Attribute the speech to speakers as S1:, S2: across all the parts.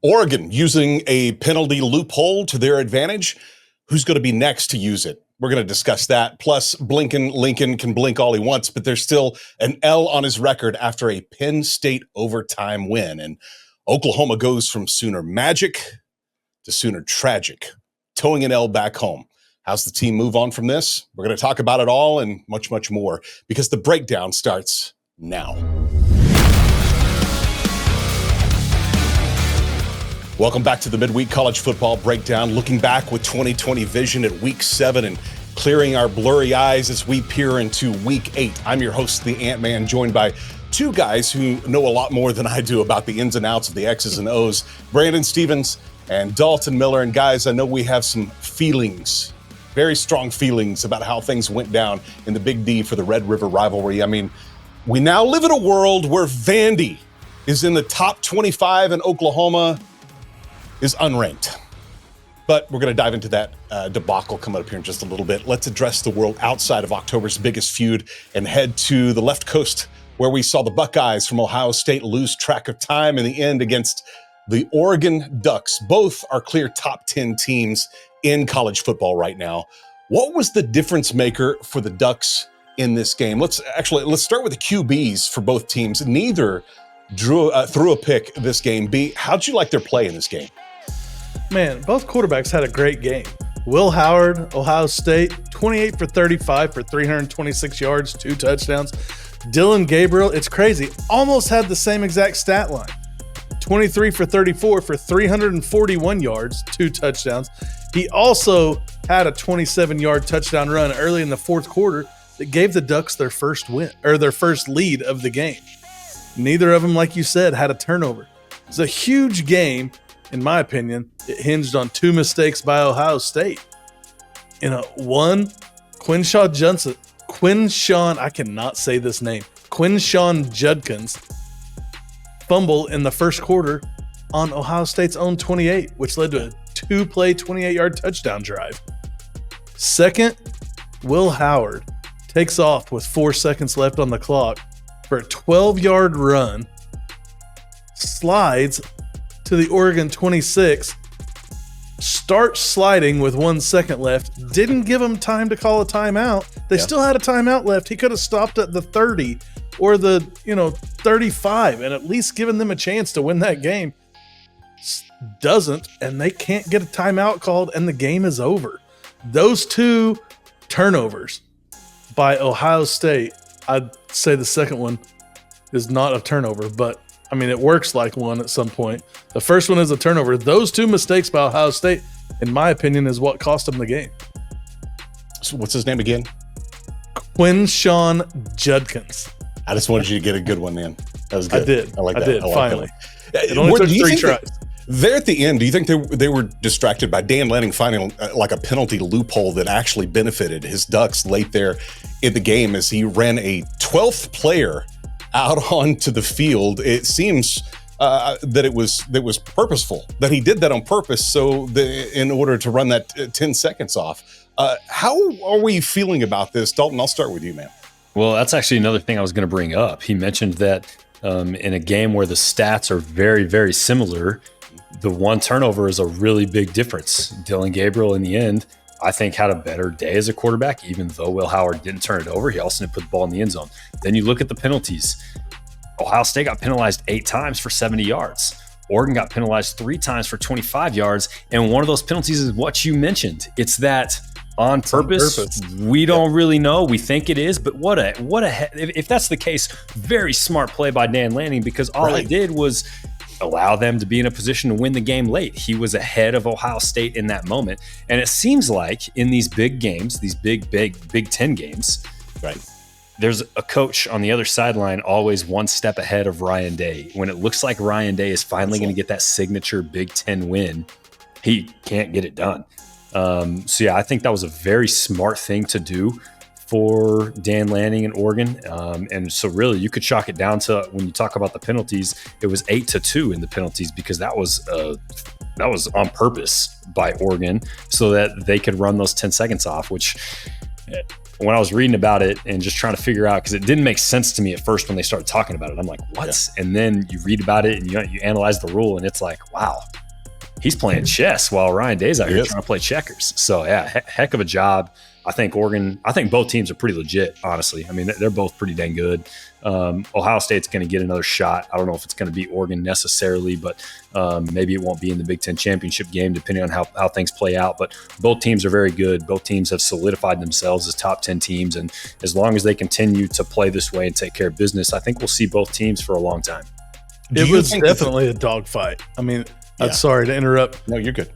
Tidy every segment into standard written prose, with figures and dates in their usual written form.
S1: Oregon using a penalty loophole to their advantage. Who's going to be next to use it? We're going to discuss that. Plus, Lincoln can blink all he wants, but there's still an L on his record after a Penn State overtime win. And Oklahoma goes from Sooner magic to Sooner tragic, towing an L back home. How's the team move on from this? We're going to talk about it all and much, much more because the breakdown starts now. Welcome back to the Midweek College Football Breakdown, looking back with 2020 vision at Week 7 and clearing our blurry eyes as we peer into Week 8. I'm your host, the AntMan, joined by two guys who know a lot more than I do about the ins and outs of the X's and O's, Brandon Stevens and Dalton Miller. And guys, I know we have some feelings, very strong feelings about how things went down in the Big D for the Red River rivalry. I mean, we now live in a world where Vandy is in the top 25 and Oklahoma is unranked. But we're going to dive into that debacle coming up here in just a little bit. Let's address the world outside of October's biggest feud and head to the left coast where we saw the Buckeyes from Ohio State lose track of time in the end against the Oregon Ducks. Both are clear top 10 teams in college football right now. What was the difference maker for the Ducks in this game? Let's start with the QBs for both teams. Neither threw a pick this game. B, how'd you like their play in this game?
S2: Man, both quarterbacks had a great game. Will Howard, Ohio State, 28 for 35 for 326 yards, 2 touchdowns. Dylan Gabriel, it's crazy, almost had the same exact stat line. 23 for 34 for 341 yards, 2 touchdowns. He also had a 27-yard touchdown run early in the fourth quarter that gave the Ducks their first win, or their first lead of the game. Neither of them, like you said, had a turnover. It's a huge game. In my opinion, it hinged on 2 mistakes by Ohio State. One, Quinshawn Judkins fumble in the first quarter on Ohio State's own 28, which led to a 2-play, 28-yard touchdown drive. Second, Will Howard takes off with 4 seconds left on the clock for a 12-yard run, slides to the Oregon 26, starts sliding with 1 second left, didn't give him time to call a timeout. They still had a timeout left. He could have stopped at the 30 or the 35 and at least given them a chance to win that game. Doesn't, and they can't get a timeout called, and the game is over. Those 2 turnovers by Ohio State, I'd say the second one is not a turnover, but I mean, it works like one at some point. The first one is a turnover. Those 2 mistakes by Ohio State, in my opinion, is what cost them the game.
S1: So what's his name again?
S2: Quinshawn Judkins.
S1: I just wanted you to get a good one, man. That was good.
S2: I did.
S1: I like that.
S2: Finally.
S1: It
S2: only took 3 tries.
S1: There at the end, do you think they were distracted by Dan Lanning finding like a penalty loophole that actually benefited his Ducks late there in the game as he ran a 12th player out onto the field? It seems that it was purposeful, that he did that on purpose in order to run that 10 seconds off. How are we feeling about this? Dalton, I'll start with you, man.
S3: Well, that's actually another thing I was going to bring up. He mentioned that in a game where the stats are very, very similar, the 1 turnover is a really big difference. Dylan Gabriel, in the end, I think had a better day as a quarterback, even though Will Howard didn't turn it over. He also didn't put the ball in the end zone. Then you look at the penalties. Ohio State got penalized 8 times for 70 yards. Oregon got penalized 3 times for 25 yards. And one of those penalties is what you mentioned. It's that on purpose. We don't really know. We think it is, but if that's the case, very smart play by Dan Lanning, because all it did was allow them to be in a position to win the game late. He was ahead of Ohio State in that moment. And it seems like in these big games, these big Big Ten games,
S1: right,
S3: there's a coach on the other sideline always one step ahead of Ryan Day. When it looks like Ryan Day is finally going to get that signature Big Ten win, he can't get it done. I think that was a very smart thing to do for Dan Lanning and Oregon. And so really you could chalk it down to, when you talk about the penalties, it was 8-2 in the penalties, because that was on purpose by Oregon so that they could run those 10 seconds off, which when I was reading about it and just trying to figure out, because it didn't make sense to me at first when they started talking about it. I'm like, what? Yeah. And then you read about it and you analyze the rule, and it's like, wow, he's playing chess while Ryan Day's out here trying to play checkers. So yeah, heck of a job. I think both teams are pretty legit, honestly. I mean, they're both pretty dang good. Ohio State's going to get another shot. I don't know if it's going to be Oregon necessarily, but maybe it won't be in the Big Ten championship game, depending on how things play out. But both teams are very good. Both teams have solidified themselves as top 10 teams. And as long as they continue to play this way and take care of business, I think we'll see both teams for a long time.
S2: It was definitely a dogfight. I mean, I'm sorry to interrupt.
S1: No, you're good.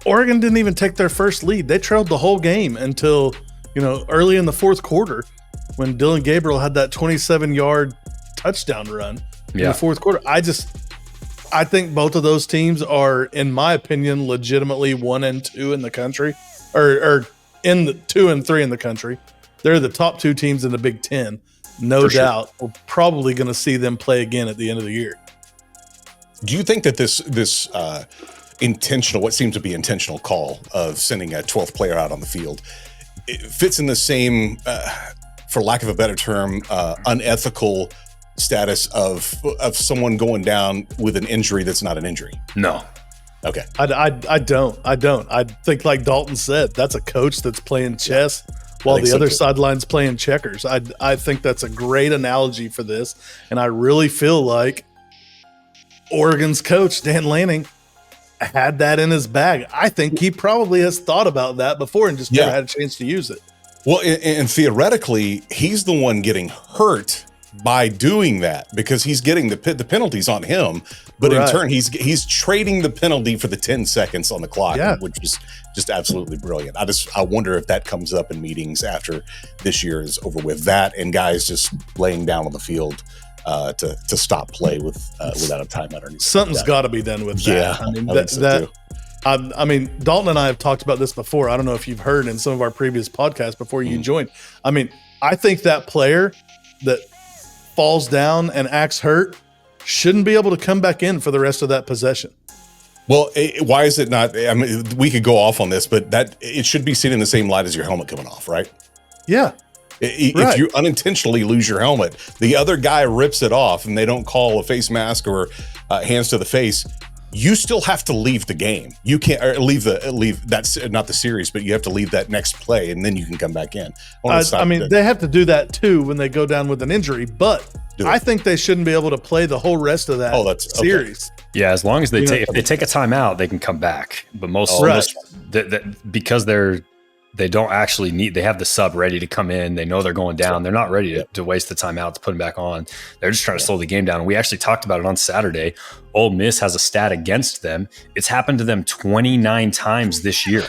S2: Oregon didn't even take their first lead. They trailed the whole game until, early in the fourth quarter when Dillon Gabriel had that 27-yard touchdown run in the fourth quarter. I think both of those teams are, in my opinion, legitimately 1 and 2 in the country, or in the 2 and 3 in the country. They're the top 2 teams in the Big Ten, no doubt. Sure. We're probably going to see them play again at the end of the year.
S1: Do you think that this intentional, what seems to be intentional call of sending a 12th player out on the field, it fits in the same, for lack of a better term, unethical status of someone going down with an injury that's not an injury?
S3: No.
S1: Okay.
S2: I don't. I think, like Dalton said, that's a coach that's playing chess while the other sideline's playing checkers. I think that's a great analogy for this, and I really feel like Oregon's coach, Dan Lanning, had that in his bag. I think he probably has thought about that before and just never had a chance to use it.
S1: Well, and theoretically, he's the one getting hurt by doing that because he's getting the penalties on him, but in turn, he's trading the penalty for the 10 seconds on the clock, which is just absolutely brilliant. I wonder if that comes up in meetings after this year is over with, that and guys just laying down on the field to stop play without a timeout or anything.
S2: Something's got to be done with that.
S1: Yeah,
S2: I mean, Dalton and I have talked about this before. I don't know if you've heard in some of our previous podcasts before you joined. I mean, I think that player that falls down and acts hurt shouldn't be able to come back in for the rest of that possession.
S1: Well, why is it not? I mean, we could go off on this, but it should be seen in the same light as your helmet coming off, right?
S2: Yeah.
S1: If you unintentionally lose your helmet, the other guy rips it off and they don't call a face mask or hands to the face, you still have to leave the game. You can't leave that's not the series, but you have to leave that next play and then you can come back in.
S2: They have to do that too when they go down with an injury, but I think they shouldn't be able to play the whole rest of that series.
S3: Okay. Yeah, as long as if they take a timeout, they can come back. But because they don't actually they have the sub ready to come in. They know they're going down. They're not ready to waste the timeout to put them back on. They're just trying to slow the game down. And we actually talked about it on Saturday. Ole Miss has a stat against them. It's happened to them 29 times this year.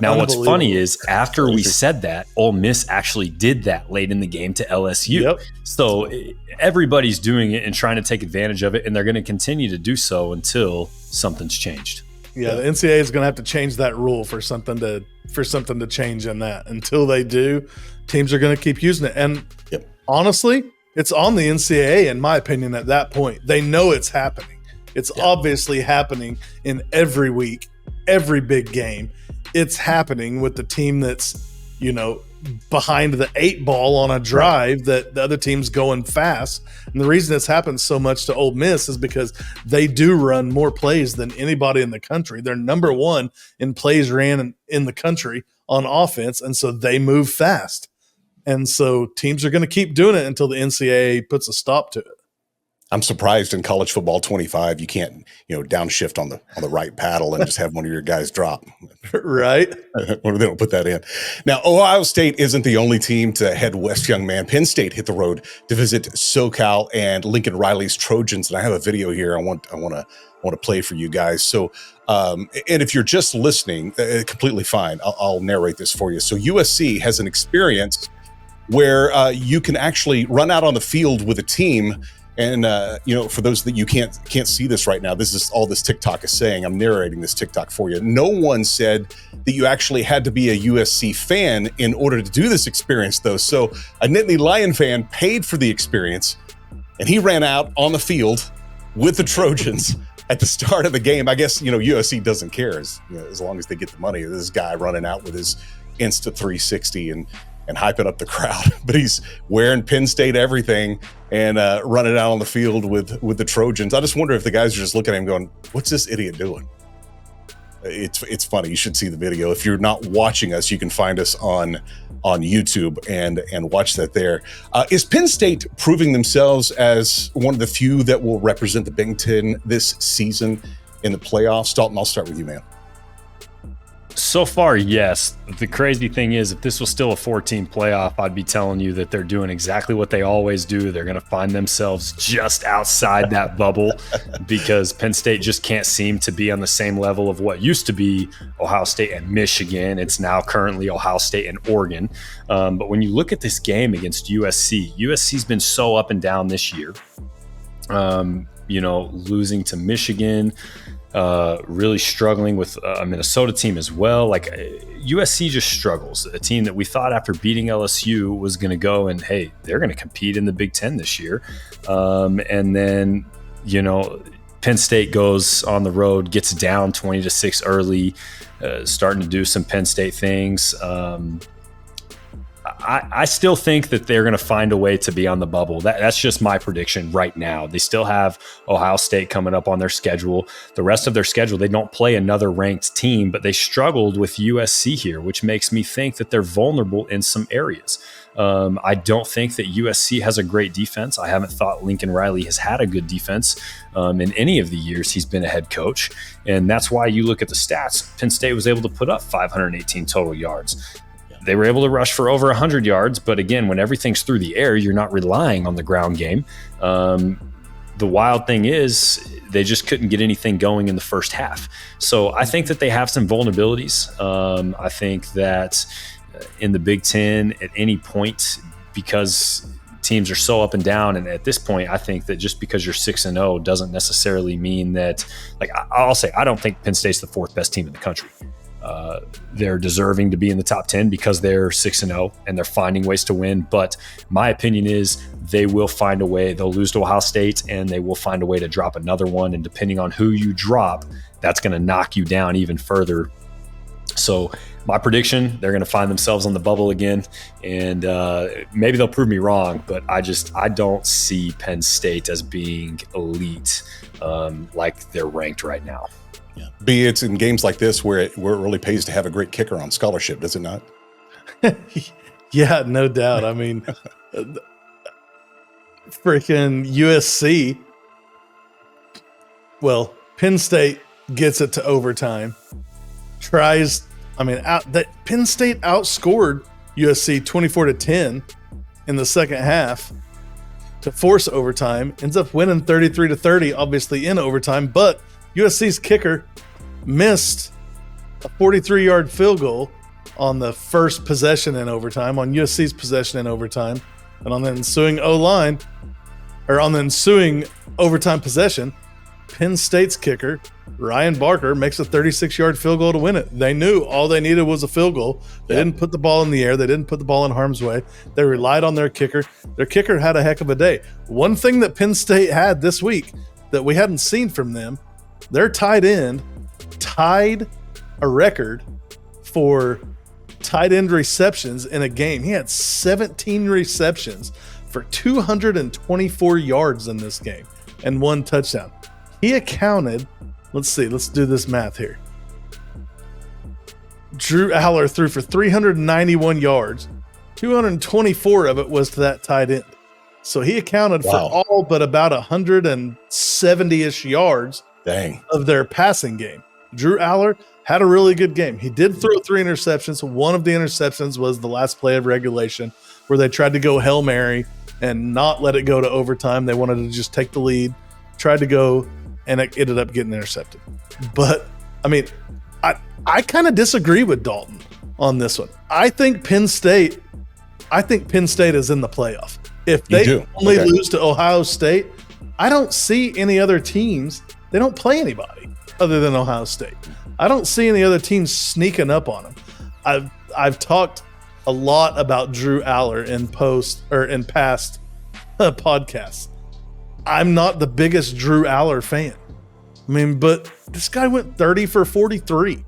S3: Now, what's funny is after we said that, Ole Miss actually did that late in the game to LSU.
S2: Yep.
S3: So everybody's doing it and trying to take advantage of it, and they're going to continue to do so until something's changed.
S2: Yeah, the NCAA is going to have to change that rule for something to change in that. Until they do, teams are going to keep using it. And honestly, it's on the NCAA, in my opinion, at that point. They know it's happening. It's obviously happening in every week, every big game. It's happening with the team that's, behind the 8 ball on a drive that the other team's going fast. And the reason it's happened so much to Ole Miss is because they do run more plays than anybody in the country. They're number 1 in plays ran in the country on offense, and so they move fast. And so teams are going to keep doing it until the NCAA puts a stop to it.
S1: I'm surprised in college football 25 you can't downshift on the right paddle and just have one of your guys drop.
S2: Right.
S1: Well, they don't put that in. Now, Ohio State isn't the only team to head west, young man. Penn State hit the road to visit SoCal and Lincoln Riley's Trojans, and I have a video here I want to play for you guys. So, and if you're just listening, completely fine. I'll narrate this for you. So USC has an experience where you can actually run out on the field with a team. And, for those that you can't see this right now, this is all this TikTok is saying. I'm narrating this TikTok for you. No one said that you actually had to be a USC fan in order to do this experience, though. So a Nittany Lion fan paid for the experience, and he ran out on the field with the Trojans at the start of the game. I guess, USC doesn't care as long as they get the money. This guy running out with his Insta 360 and hyping up the crowd. But he's wearing Penn State everything and running out on the field with the Trojans. I just wonder if the guys are just looking at him going, what's this idiot doing? It's funny. You should see the video. If you're not watching us, you can find us on YouTube and watch that there. Is Penn State proving themselves as one of the few that will represent the Big Ten this season in the playoffs? Dalton, I'll start with you, man.
S3: So far, yes. The crazy thing is, if this was still a 4-team playoff, I'd be telling you that they're doing exactly what they always do. They're going to find themselves just outside that bubble because Penn State just can't seem to be on the same level of what used to be Ohio State and Michigan. It's now currently Ohio State and Oregon. But when you look at this game against USC's been so up and down this year. Losing to Michigan, really struggling with a Minnesota team as well. Like USC just struggles. A team that we thought after beating LSU was going to go and, hey, they're going to compete in the Big Ten this year. And then, Penn State goes on the road, gets down 20-6 early, starting to do some Penn State things. I still think that they're going to find a way to be on the bubble. That's just my prediction right now. They still have Ohio State coming up on their schedule. The rest of their schedule, they don't play another ranked team, but they struggled with USC here, which makes me think that they're vulnerable in some areas. I don't think that USC has a great defense. I haven't thought Lincoln Riley has had a good defense in any of the years he's been a head coach. And that's why you look at the stats. Penn State was able to put up 518 total yards. They were able to rush for over 100 yards, but again, when everything's through the air, you're not relying on the ground game. The wild thing is they just couldn't get anything going in the first half. So I think that they have some vulnerabilities. I think that in the Big Ten at any point, because teams are so up and down, and at this point, I think that just because you're 6-0 doesn't necessarily mean that, like I'll say, I don't think Penn State's the 4th best team in the country. They're deserving to be in the top 10 because they're 6-0 and they're finding ways to win. But my opinion is they will find a way. They'll lose to Ohio State and they will find a way to drop another one. And depending on who you drop, that's going to knock you down even further. So my prediction, they're going to find themselves on the bubble again. And maybe they'll prove me wrong, but I don't see Penn State as being elite like they're ranked right now.
S1: Yeah. It's in games like this where it really pays to have a great kicker on scholarship, does it not?
S2: Yeah, no doubt. I mean, freaking USC. Well, Penn State gets it to overtime. Penn State outscored USC 24-10 in the second half to force overtime. Ends up winning 33-30, obviously in overtime, but USC's kicker missed a 43-yard field goal on the first possession in overtime, on USC's possession in overtime, and on the ensuing overtime possession, Penn State's kicker, Ryan Barker, makes a 36-yard field goal to win it. They knew all they needed was a field goal. They didn't put the ball in the air. They didn't put the ball in harm's way. They relied on their kicker. Their kicker had a heck of a day. One thing that Penn State had this week that we hadn't seen from them, their tight end tied a record for tight end receptions in a game. He had 17 receptions for 224 yards in this game and 1 touchdown. He accounted, let's do this math here. Drew Aller threw for 391 yards. 224 of it was to that tight end. So he accounted for all but about 170-ish yards of their passing game. Drew Aller had a really good game. He did throw 3 interceptions. One of the interceptions was the last play of regulation where they tried to go Hail Mary and not let it go to overtime. They wanted to just take the lead, tried to go, and it ended up getting intercepted. But, I mean, I kind of disagree with Dalton on this one. I think Penn State is in the playoff. If they only lose to Ohio State, I don't see any other teams. They don't play anybody other than Ohio State. I don't see any other teams sneaking up on them. I've talked a lot about Drew Aller in past podcasts. I'm not the biggest Drew Aller fan. I mean, but this guy went 30 for 43.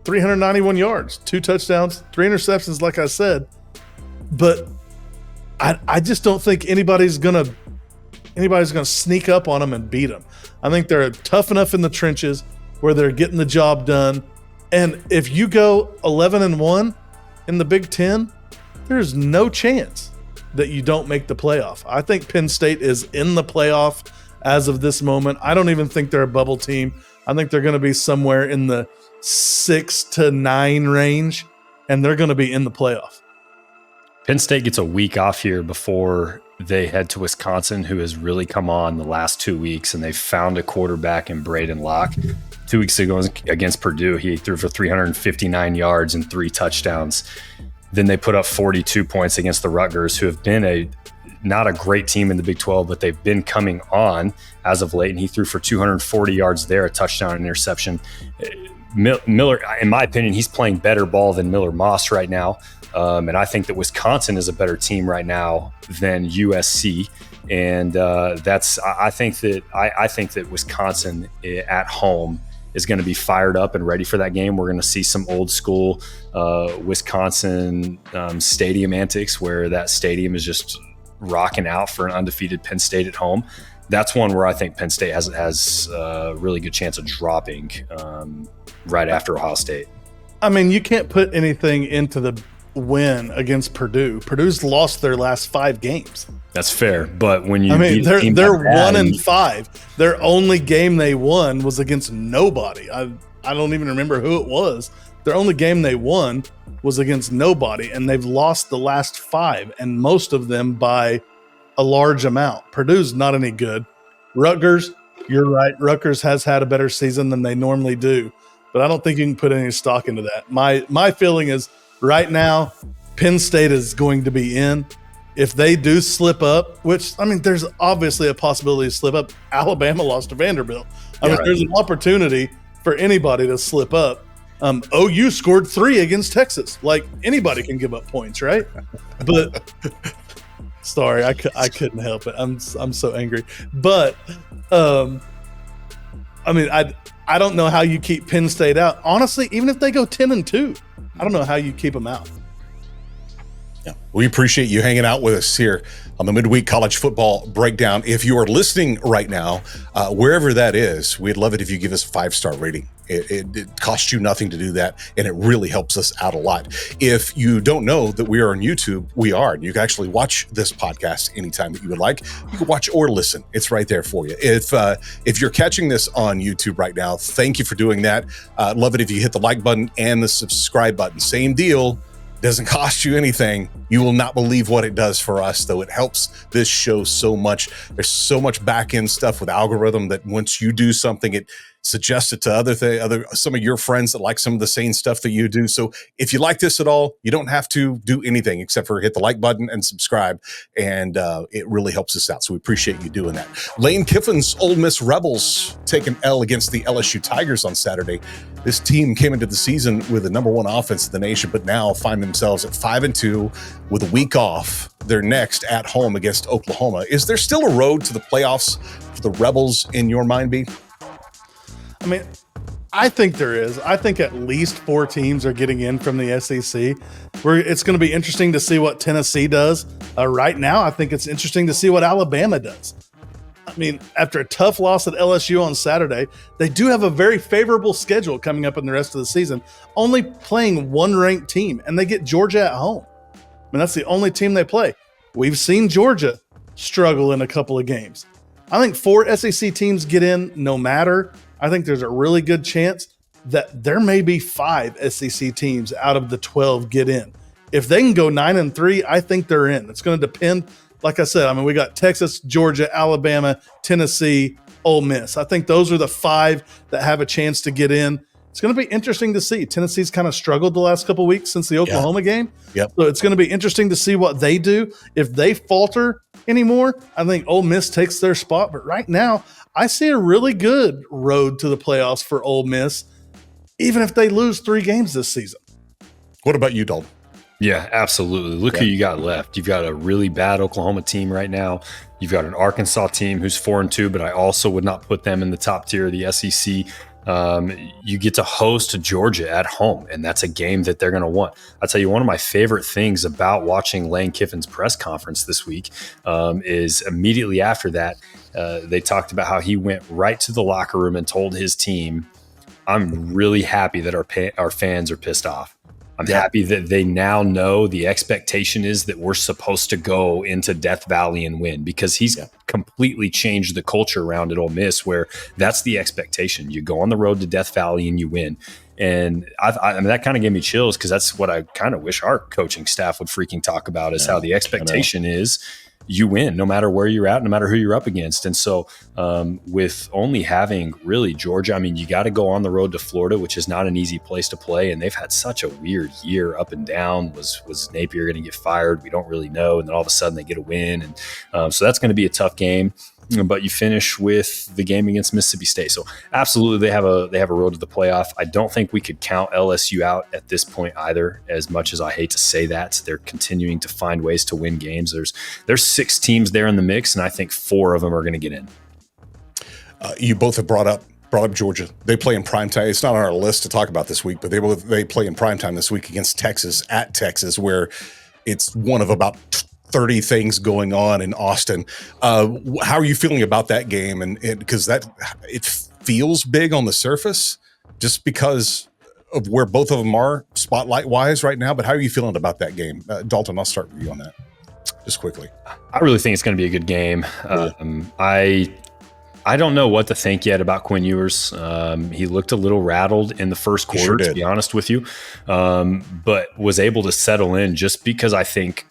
S2: 391 yards, 2 touchdowns, 3 interceptions, like I said. But I just don't think anybody's gonna sneak up on them and beat them. I think they're tough enough in the trenches where they're getting the job done. And if you go 11-1 in the Big Ten, there's no chance that you don't make the playoff. I think Penn State is in the playoff as of this moment. I don't even think they're a bubble team. I think they're going to be somewhere in the 6 to 9 range, and they're going to be in the playoff.
S3: Penn State gets a week off here before they head to Wisconsin, who has really come on the last 2 weeks, and they've found a quarterback in Braden Locke. 2 weeks ago against Purdue, he threw for 359 yards and 3 touchdowns. Then they put up 42 points against the Rutgers, who have been not a great team in the Big 12, but they've been coming on as of late, and he threw for 240 yards there, a touchdown and interception. Miller, in my opinion, he's playing better ball than Miller Moss right now. And I think that Wisconsin is a better team right now than USC. And I think that Wisconsin at home is going to be fired up and ready for that game. We're going to see some old school Wisconsin stadium antics, where that stadium is just rocking out for an undefeated Penn State at home. That's one where I think Penn State has a really good chance of dropping right after Ohio State.
S2: I mean, you can't put anything into the win against Purdue. Purdue's lost their last 5 games.
S3: That's fair, but when you
S2: they're 1-5. Their only game they won was against nobody. I don't even remember who it was. Their only game they won was against nobody, and they've lost the last 5, and most of them by a large amount. Purdue's not any good. Rutgers, you're right. Rutgers has had a better season than they normally do, but I don't think you can put any stock into that. My feeling is right now, Penn State is going to be in. If they do slip up, which, I mean, there's obviously a possibility to slip up. Alabama lost to Vanderbilt. There's an opportunity for anybody to slip up. OU scored 3 against Texas. Like, anybody can give up points, right? But sorry, I couldn't help it. I'm so angry. But I don't know how you keep Penn State out. Honestly, even if they go 10-2, I don't know how you keep them out.
S1: Yeah, we appreciate you hanging out with us here on the Midweek College Football Breakdown. If you are listening right now, wherever that is, we'd love it if you give us a 5-star rating. It costs you nothing to do that, and it really helps us out a lot. If you don't know that we are on YouTube, we are. You can actually watch this podcast anytime that you would like. You can watch or listen. It's right there for you. If you're catching this on YouTube right now, thank you for doing that. Love it if you hit the like button and the subscribe button. Same deal. Doesn't cost you anything. You will not believe what it does for us, though. It helps this show so much. There's so much back end stuff with algorithm that once you do something, it suggests it to some of your friends that like some of the same stuff that you do. So if you like this at all, you don't have to do anything except for hit the like button and subscribe, and it really helps us out. So we appreciate you doing that. Lane Kiffin's Ole Miss Rebels take an L against the LSU Tigers on Saturday. This team came into the season with the number 1 offense in the nation, but now find themselves at 5-2 with a week off. They're next at home against Oklahoma. Is there still a road to the playoffs for the Rebels in your mind, B?
S2: I mean, I think there is. I think at least 4 teams are getting in from the SEC. It's going to be interesting to see what Tennessee does. Right now, I think it's interesting to see what Alabama does. I mean, after a tough loss at LSU on Saturday, they do have a very favorable schedule coming up in the rest of the season, only playing 1 ranked team, and they get Georgia at home. I mean, that's the only team they play. We've seen Georgia struggle in a couple of games. I think 4 SEC teams get in no matter. I think there's a really good chance that there may be 5 SEC teams out of the 12 get in. If they can go 9-3, I think they're in. It's going to depend. Like I said, I mean, we got Texas, Georgia, Alabama, Tennessee, Ole Miss. I think those are the 5 that have a chance to get in. It's going to be interesting to see. Tennessee's kind of struggled the last couple of weeks since the Oklahoma game.
S1: Yep.
S2: So it's going to be interesting to see what they do. If they falter anymore, I think Ole Miss takes their spot. But right now, I see a really good road to the playoffs for Ole Miss, even if they lose 3 games this season.
S1: What about you, Dalton?
S3: Yeah, absolutely. Look who you got left. You've got a really bad Oklahoma team right now. You've got an Arkansas team who's 4-2, but I also would not put them in the top tier of the SEC. You get to host Georgia at home, and that's a game that they're going to want. I'll tell you, one of my favorite things about watching Lane Kiffin's press conference this week is immediately after that, they talked about how he went right to the locker room and told his team, I'm really happy that our fans are pissed off. I'm happy that they now know the expectation is that we're supposed to go into Death Valley and win, because he's completely changed the culture around at Ole Miss, where that's the expectation. You go on the road to Death Valley and you win. And I mean, that kind of gave me chills, because that's what I kind of wish our coaching staff would freaking talk about, is how the expectation is you win no matter where you're at, no matter who you're up against. And so with only having really Georgia, I mean, you got to go on the road to Florida, which is not an easy place to play. And they've had such a weird year up and down. Was Napier going to get fired? We don't really know. And then all of a sudden they get a win. And so that's going to be a tough game. But you finish with the game against Mississippi State. So absolutely, they have a road to the playoff. I don't think we could count LSU out at this point either, as much as I hate to say that. They're continuing to find ways to win games. There's 6 teams there in the mix, and I think 4 of them are going to get in.
S1: You both have brought up Georgia. They play in primetime. It's not on our list to talk about this week, but they play in primetime this week against Texas at Texas, where it's one of about 30 things going on in Austin. How are you feeling about that game? And because it feels big on the surface, just because of where both of them are spotlight wise right now. But how are you feeling about that game? Dalton, I'll start with you on that just quickly.
S3: I really think it's going to be a good game. I don't know what to think yet about Quinn Ewers. He looked a little rattled in the first quarter, to be honest with you, but was able to settle in just because I think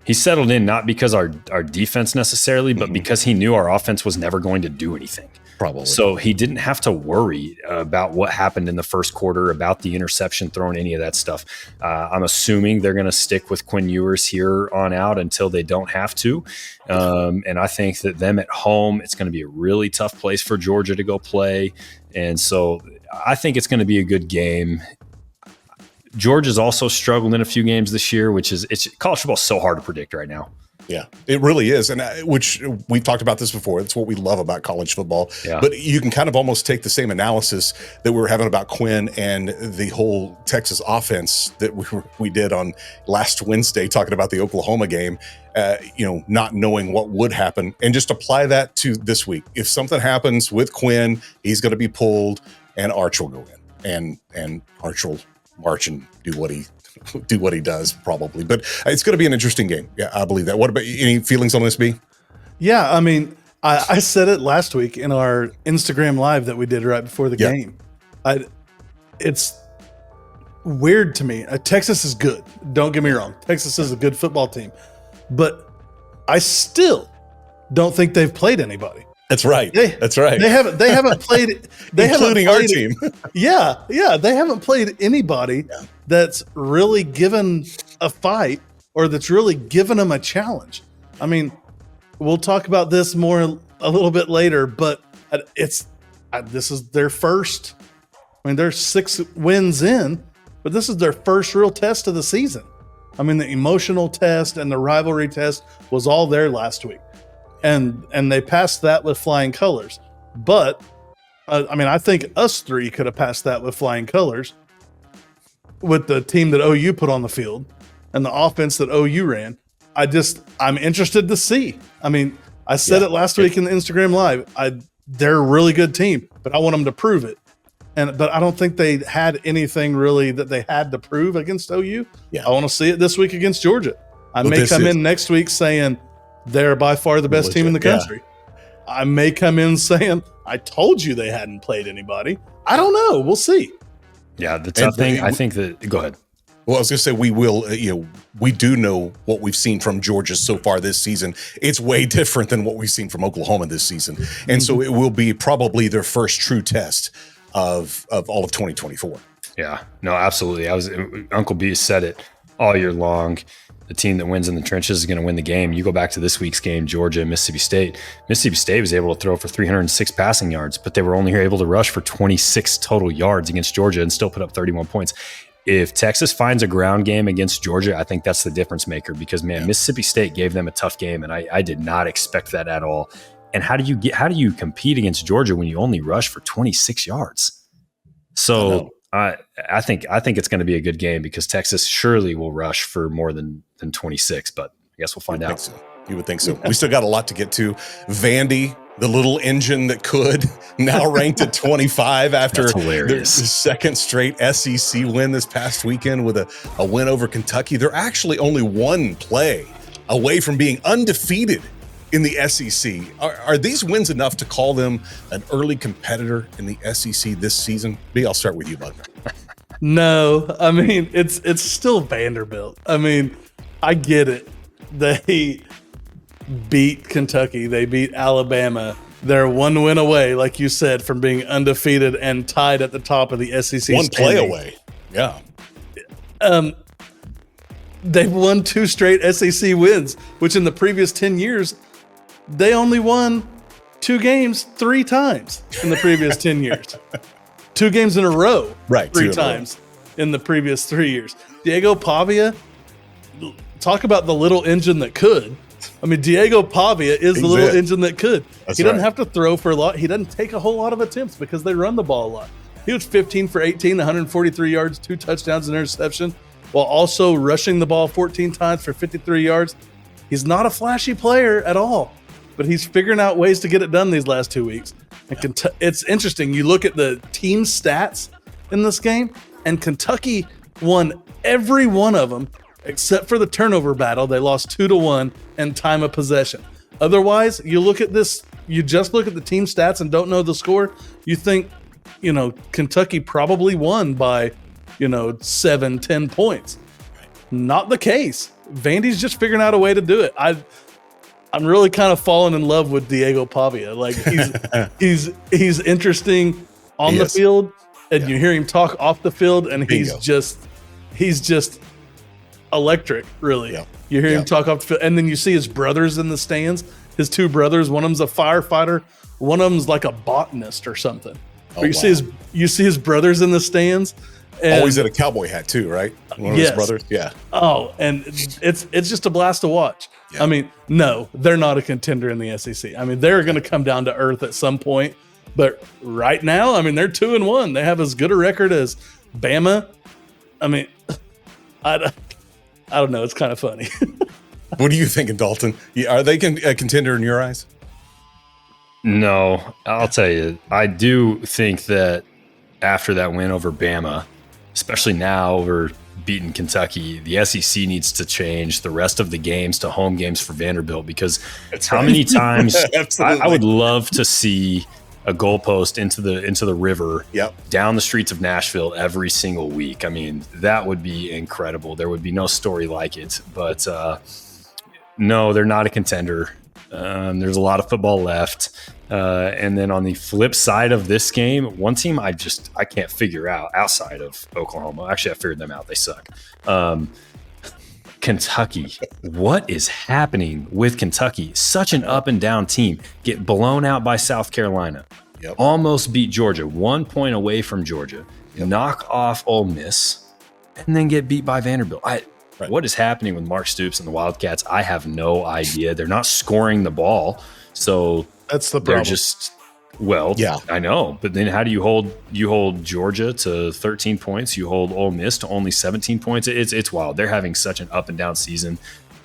S3: he settled in not because our defense necessarily, but because he knew our offense was never going to do anything.
S1: Probably.
S3: So he didn't have to worry about what happened in the first quarter, about the interception thrown, any of that stuff. I'm assuming they're going to stick with Quinn Ewers here on out until they don't have to. And I think that them at home, it's going to be a really tough place for Georgia to go play. And so I think it's going to be a good game. Georgia's also struggled in a few games this year, college football is so hard to predict right now.
S1: Yeah, it really is. And which we've talked about this before. That's what we love about college football. Yeah. But you can kind of almost take the same analysis that we were having about Quinn and the whole Texas offense that we did on last Wednesday, talking about the Oklahoma game, not knowing what would happen, and just apply that to this week. If something happens with Quinn, he's going to be pulled and Arch will go in and Arch will march and do what he does probably. But it's going to be an interesting game. Yeah, I believe that. What about any feelings on this, B?
S2: Yeah, I mean, I said it last week in our Instagram live that we did right before the game. It's weird to me. Texas is good. Don't get me wrong. Texas is a good football team. But I still don't think they've played anybody.
S1: That's right. That's right.
S2: They haven't played.
S1: Including our team.
S2: Yeah. They haven't played anybody that's really given a fight or that's really given them a challenge. I mean, we'll talk about this more a little bit later, but this is their first. I mean, they're 6 wins in, but this is their first real test of the season. I mean, the emotional test and the rivalry test was all there last week. And they passed that with flying colors. But, I think us 3 could have passed that with flying colors with the team that OU put on the field and the offense that OU ran. I'm interested to see. I mean, I said it last week in the Instagram Live. They're a really good team, but I want them to prove it. But I don't think they had anything really that they had to prove against OU. Yeah. I want to see it this week against Georgia. I may come in next week saying they're by far the best team in the country. Yeah. I may come in saying, I told you they hadn't played anybody. I don't know. We'll see.
S3: Yeah, the tough thing, I think that – go ahead.
S1: Well, I was going to say we will, we do know what we've seen from Georgia so far this season. It's way different than what we've seen from Oklahoma this season. And so it will be probably their first true test of all of 2024.
S3: Yeah, no, absolutely. Uncle B said it all year long. The team that wins in the trenches is going to win the game. You go back to this week's game, Georgia and Mississippi State. Mississippi State was able to throw for 306 passing yards, but they were only able to rush for 26 total yards against Georgia and still put up 31 points. If Texas finds a ground game against Georgia, I think that's the difference maker because, Mississippi State gave them a tough game, and I did not expect that at all. And how do you compete against Georgia when you only rush for 26 yards? So I think it's going to be a good game because Texas surely will rush for more than 26, but I guess we'll find out.
S1: So. You would think so. We still got a lot to get to. Vandy, the little engine that could, now ranked at 25 after their second straight SEC win this past weekend with a win over Kentucky. They're actually only one play away from being undefeated in the SEC. Are these wins enough to call them an early competitor in the SEC this season? B, I'll start with you, bud.
S2: No, I mean, it's still Vanderbilt. I mean, I get it. They beat Kentucky. They beat Alabama. They're one win away, like you said, from being undefeated and tied at the top of the SEC.
S1: One play away. Yeah.
S2: They've won 2 straight SEC wins, which in the previous 10 years, they only won 2 games 3 times in the previous 10 years. 2 games in a row,
S1: right?
S2: 3 times in the previous 3 years. Diego Pavia, talk about the little engine that could. I mean, Diego Pavia is the little engine that could. He doesn't have to throw for a lot. He doesn't take a whole lot of attempts because they run the ball a lot. He was 15 for 18, 143 yards, 2 touchdowns, and interception, while also rushing the ball 14 times for 53 yards. He's not a flashy player at all, but he's figuring out ways to get it done these last 2 weeks. And it's interesting. You look at the team stats in this game, and Kentucky won every one of them except for the turnover battle. They lost 2-1 and time of possession. Otherwise, you look at this, you just look at the team stats and don't know the score. You think, Kentucky probably won by, 7-10 points. Not the case. Vandy's just figuring out a way to do it. I'm really kind of falling in love with Diego Pavia. Like he's interesting on the field, and you hear him talk off the field, and he's just electric, really. Yeah. You hear him talk off the field, and then you see his brothers in the stands. His 2 brothers, one of them's a firefighter, one of them's like a botanist or something. But you see his brothers in the stands. And
S1: always had a cowboy hat too, right? One of his brothers. Yeah.
S2: Oh, and it's just a blast to watch. Yeah. I mean, no, they're not a contender in the SEC. I mean, they're going to come down to earth at some point. But right now, I mean, they're 2-1. They have as good a record as Bama. I mean, I don't know. It's kind of funny.
S1: What are you thinking, Dalton? Are they a contender in your eyes?
S3: No, I'll tell you. I do think that after that win over Bama, especially now over beating Kentucky, the SEC needs to change the rest of the games to home games for Vanderbilt, because many times I would love to see a goalpost into the river down the streets of Nashville every single week. I mean, that would be incredible. There would be no story like it. But no, they're not a contender. There's a lot of football left. And then on the flip side of this game, one team I can't figure out outside of Oklahoma. Actually, I figured them out. They suck. Kentucky. What is happening with Kentucky? Such an up and down team. Get blown out by South Carolina. Yep. Almost beat Georgia. 1 point away from Georgia. Yep. Knock off Ole Miss. And then get beat by Vanderbilt. What is happening with Mark Stoops and the Wildcats? I have no idea. They're not scoring the ball. So
S2: that's the problem.
S3: I know. But then how do you hold Georgia to 13 points? You hold Ole Miss to only 17 points. It's wild. They're having such an up and down season.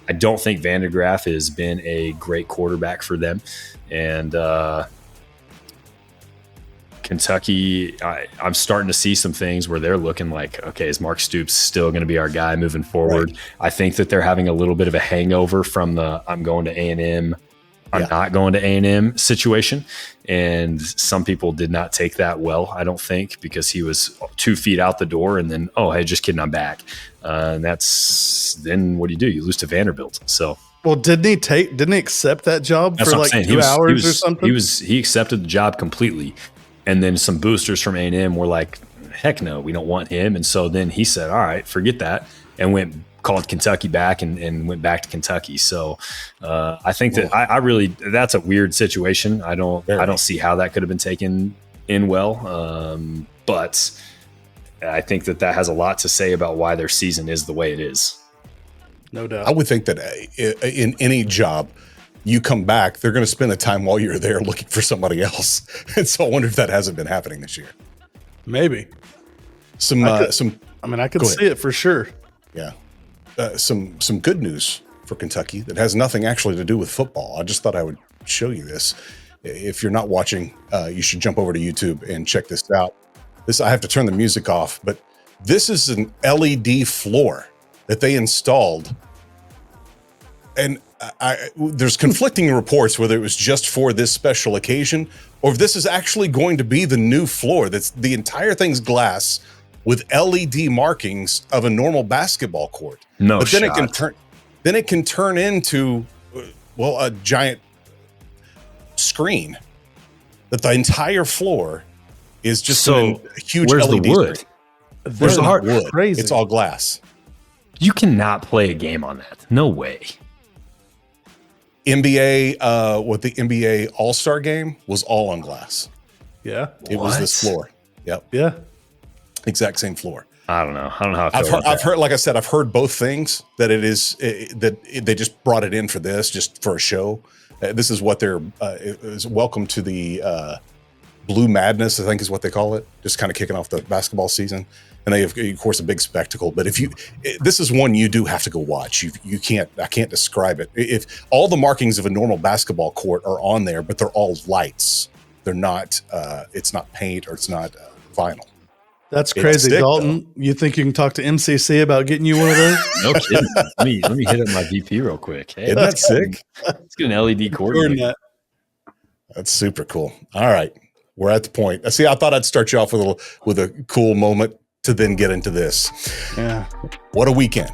S3: I don't think Vandergraff has been a great quarterback for them. And Kentucky, I'm starting to see some things where they're looking like, okay, is Mark Stoops still going to be our guy moving forward? Right. I think that they're having a little bit of a hangover from the I'm going to A&M, I'm not going to A&M situation. And some people did not take that well, I don't think, because he was 2 feet out the door and then, oh, hey, just kidding, I'm back. And then what do? You lose to Vanderbilt. So.
S2: Well, didn't he accept that job for like 2 hours or something?
S3: He accepted the job completely. And then some boosters from A&M were like, heck no, we don't want him. And so then he said, all right, forget that, and called Kentucky back and went back to Kentucky. So I think that I really, that's a weird situation. I don't see how that could have been taken in well. But I think that has a lot to say about why their season is the way it is.
S2: No doubt.
S1: I would think that in any job, you come back, they're going to spend the time while you're there looking for somebody else. And so I wonder if that hasn't been happening this year.
S2: Maybe. I could see it for sure.
S1: Yeah. Some good news for Kentucky that has nothing actually to do with football. I just thought I would show you this. If you're not watching, you should jump over to YouTube and check this out. I have to turn the music off, but this is an LED floor that they installed. And there's conflicting reports whether it was just for this special occasion or if this is actually going to be the new floor. That's the entire thing's glass with LED markings of a normal basketball court.
S3: No,
S1: but then
S3: shot.
S1: it can turn into a giant screen. That the entire floor is just a huge
S3: where's
S1: LED
S3: the wood?
S1: screen.
S2: There's
S1: Not wood.
S2: crazy.
S1: It's all glass.
S3: You cannot play a game on that. No way.
S1: NBA, the NBA All-Star game was all on glass.
S2: Yeah.
S1: It was this floor. Yep.
S2: Yeah.
S1: Exact same floor.
S3: I don't know how I feel about
S1: I've
S3: that.
S1: heard, like I said, I've heard both things that they just brought it in for this, just for a show. This is what they're, is welcome to the Blue Madness, I think is what they call it. Just kind of kicking off the basketball season. And they have, of course, a big spectacle. But this is one you do have to go watch. I can't describe it. If all the markings of a normal basketball court are on there, but they're all lights. They're not, it's not paint or it's not vinyl.
S2: That's crazy,
S1: sick,
S2: Dalton. You think you can talk to MCC about getting you one of those?
S3: No kidding. Let me hit up my VP real quick. Hey,
S1: Isn't that sick?
S3: let's get an LED coordinator.
S1: That's super cool. All right. We're at the point. See, I thought I'd start you off with a cool moment to then get into this.
S2: Yeah.
S1: What a weekend.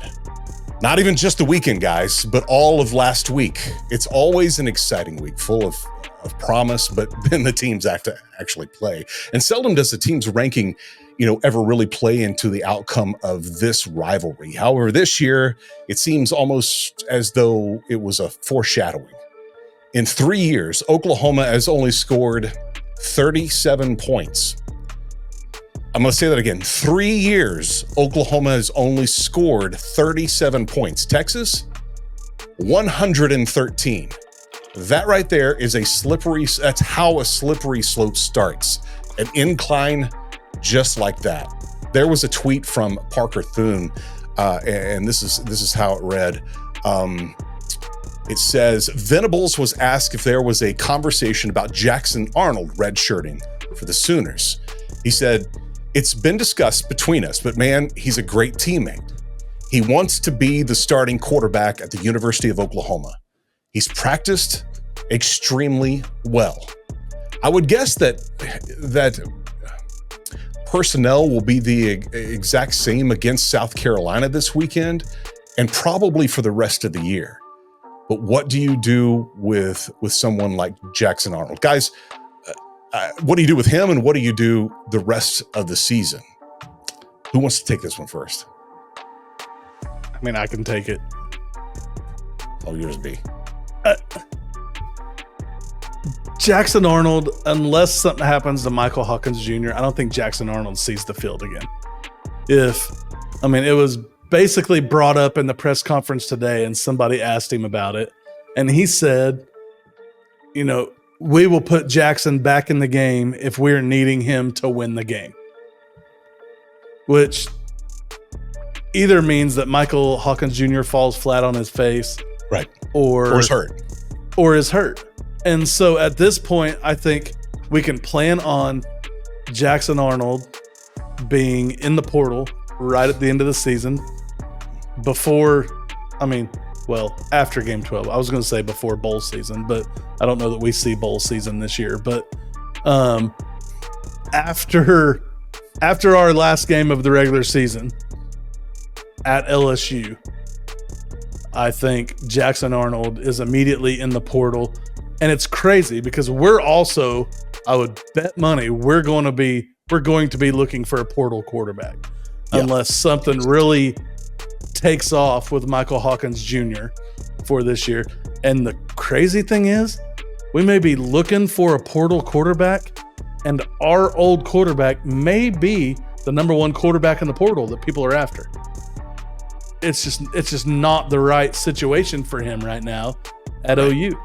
S1: Not even just a weekend, guys, but all of last week. It's always an exciting week full of promise, but then the teams actually play. And seldom does the team's ranking, ever really play into the outcome of this rivalry. However, this year, it seems almost as though it was a foreshadowing. In 3 years, Oklahoma has only scored 37 points. I'm going to say that again. 3 years, Oklahoma has only scored 37 points. Texas, 113. That right there is that's how a slippery slope starts. An incline just like that. There was a tweet from Parker Thune, and this is how it read. It says, Venables was asked if there was a conversation about Jackson Arnold redshirting for the Sooners. He said, it's been discussed between us, but man, he's a great teammate. He wants to be the starting quarterback at the University of Oklahoma. He's practiced extremely well. I would guess that personnel will be the exact same against South Carolina this weekend and probably for the rest of the year. But what do you do with someone like Jackson Arnold? Guys, what do you do with him and what do you do the rest of the season? Who wants to take this one first?
S2: I mean, I can take it.
S1: Oh, yours B.
S2: Jackson Arnold, unless something happens to Michael Hawkins Jr., I don't think Jackson Arnold sees the field again. It was basically brought up in the press conference today and somebody asked him about it. And he said, we will put Jackson back in the game if we're needing him to win the game. Which either means that Michael Hawkins Jr. falls flat on his face.
S1: Right.
S2: Or
S1: is hurt.
S2: Or is hurt. And so at this point, I think we can plan on Jackson Arnold being in the portal right at the end of the season after game 12. I was going to say before bowl season, but I don't know that we see bowl season this year. But after our last game of the regular season at LSU, I think Jackson Arnold is immediately in the portal. And it's crazy because we're also, I would bet money, we're going to be looking for a portal quarterback unless something really takes off with Michael Hawkins Jr. for this year. And the crazy thing is, we may be looking for a portal quarterback, and our old quarterback may be the number one quarterback in the portal that people are after. It's just not the right situation for him right now at OU.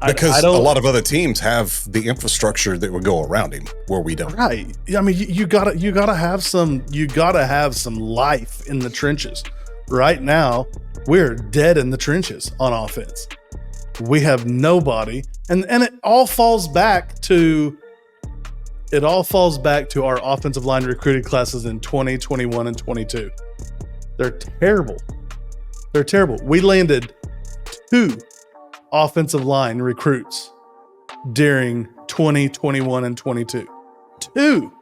S1: Because a lot of other teams have the infrastructure that would go around him where we don't.
S2: Right. I mean, you gotta have some life in the trenches. Right now, we're dead in the trenches on offense. We have nobody, and it all falls back to our offensive line recruiting classes in 20, 21, and 22. They're terrible. We landed 2 offensive line recruits during 20, 21, and 22. 2.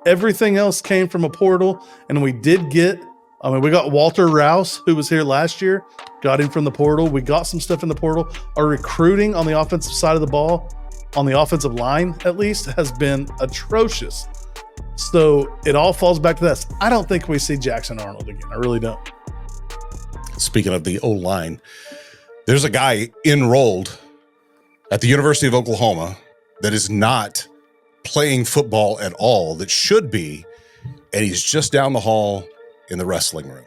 S2: Everything else came from a portal, and we got Walter Rouse, who was here last year, got him from the portal. We got some stuff in the portal. Our recruiting on the offensive side of the ball, on the offensive line at least, has been atrocious. So it all falls back to this. I don't think we see Jackson Arnold again. I really don't.
S1: Speaking of the O-line, there's a guy enrolled at the University of Oklahoma that is not playing football at all, that should be, and he's just down the hall in the wrestling room,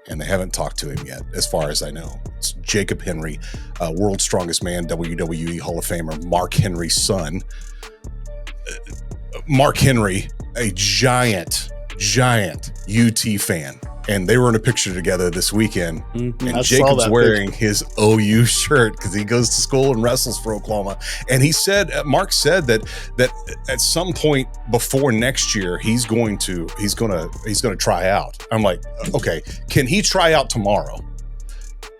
S1: and they haven't talked to him yet, as far as I know. It's Jacob Henry, World's Strongest Man, WWE Hall of Famer, Mark Henry's son. Mark Henry, a giant UT fan. And they were in a picture together this weekend. Mm-hmm. And Jacob's wearing his OU shirt because he goes to school and wrestles for Oklahoma. And he said, Mark said that at some point before next year, he's going to try out. I'm like, okay, can he try out tomorrow?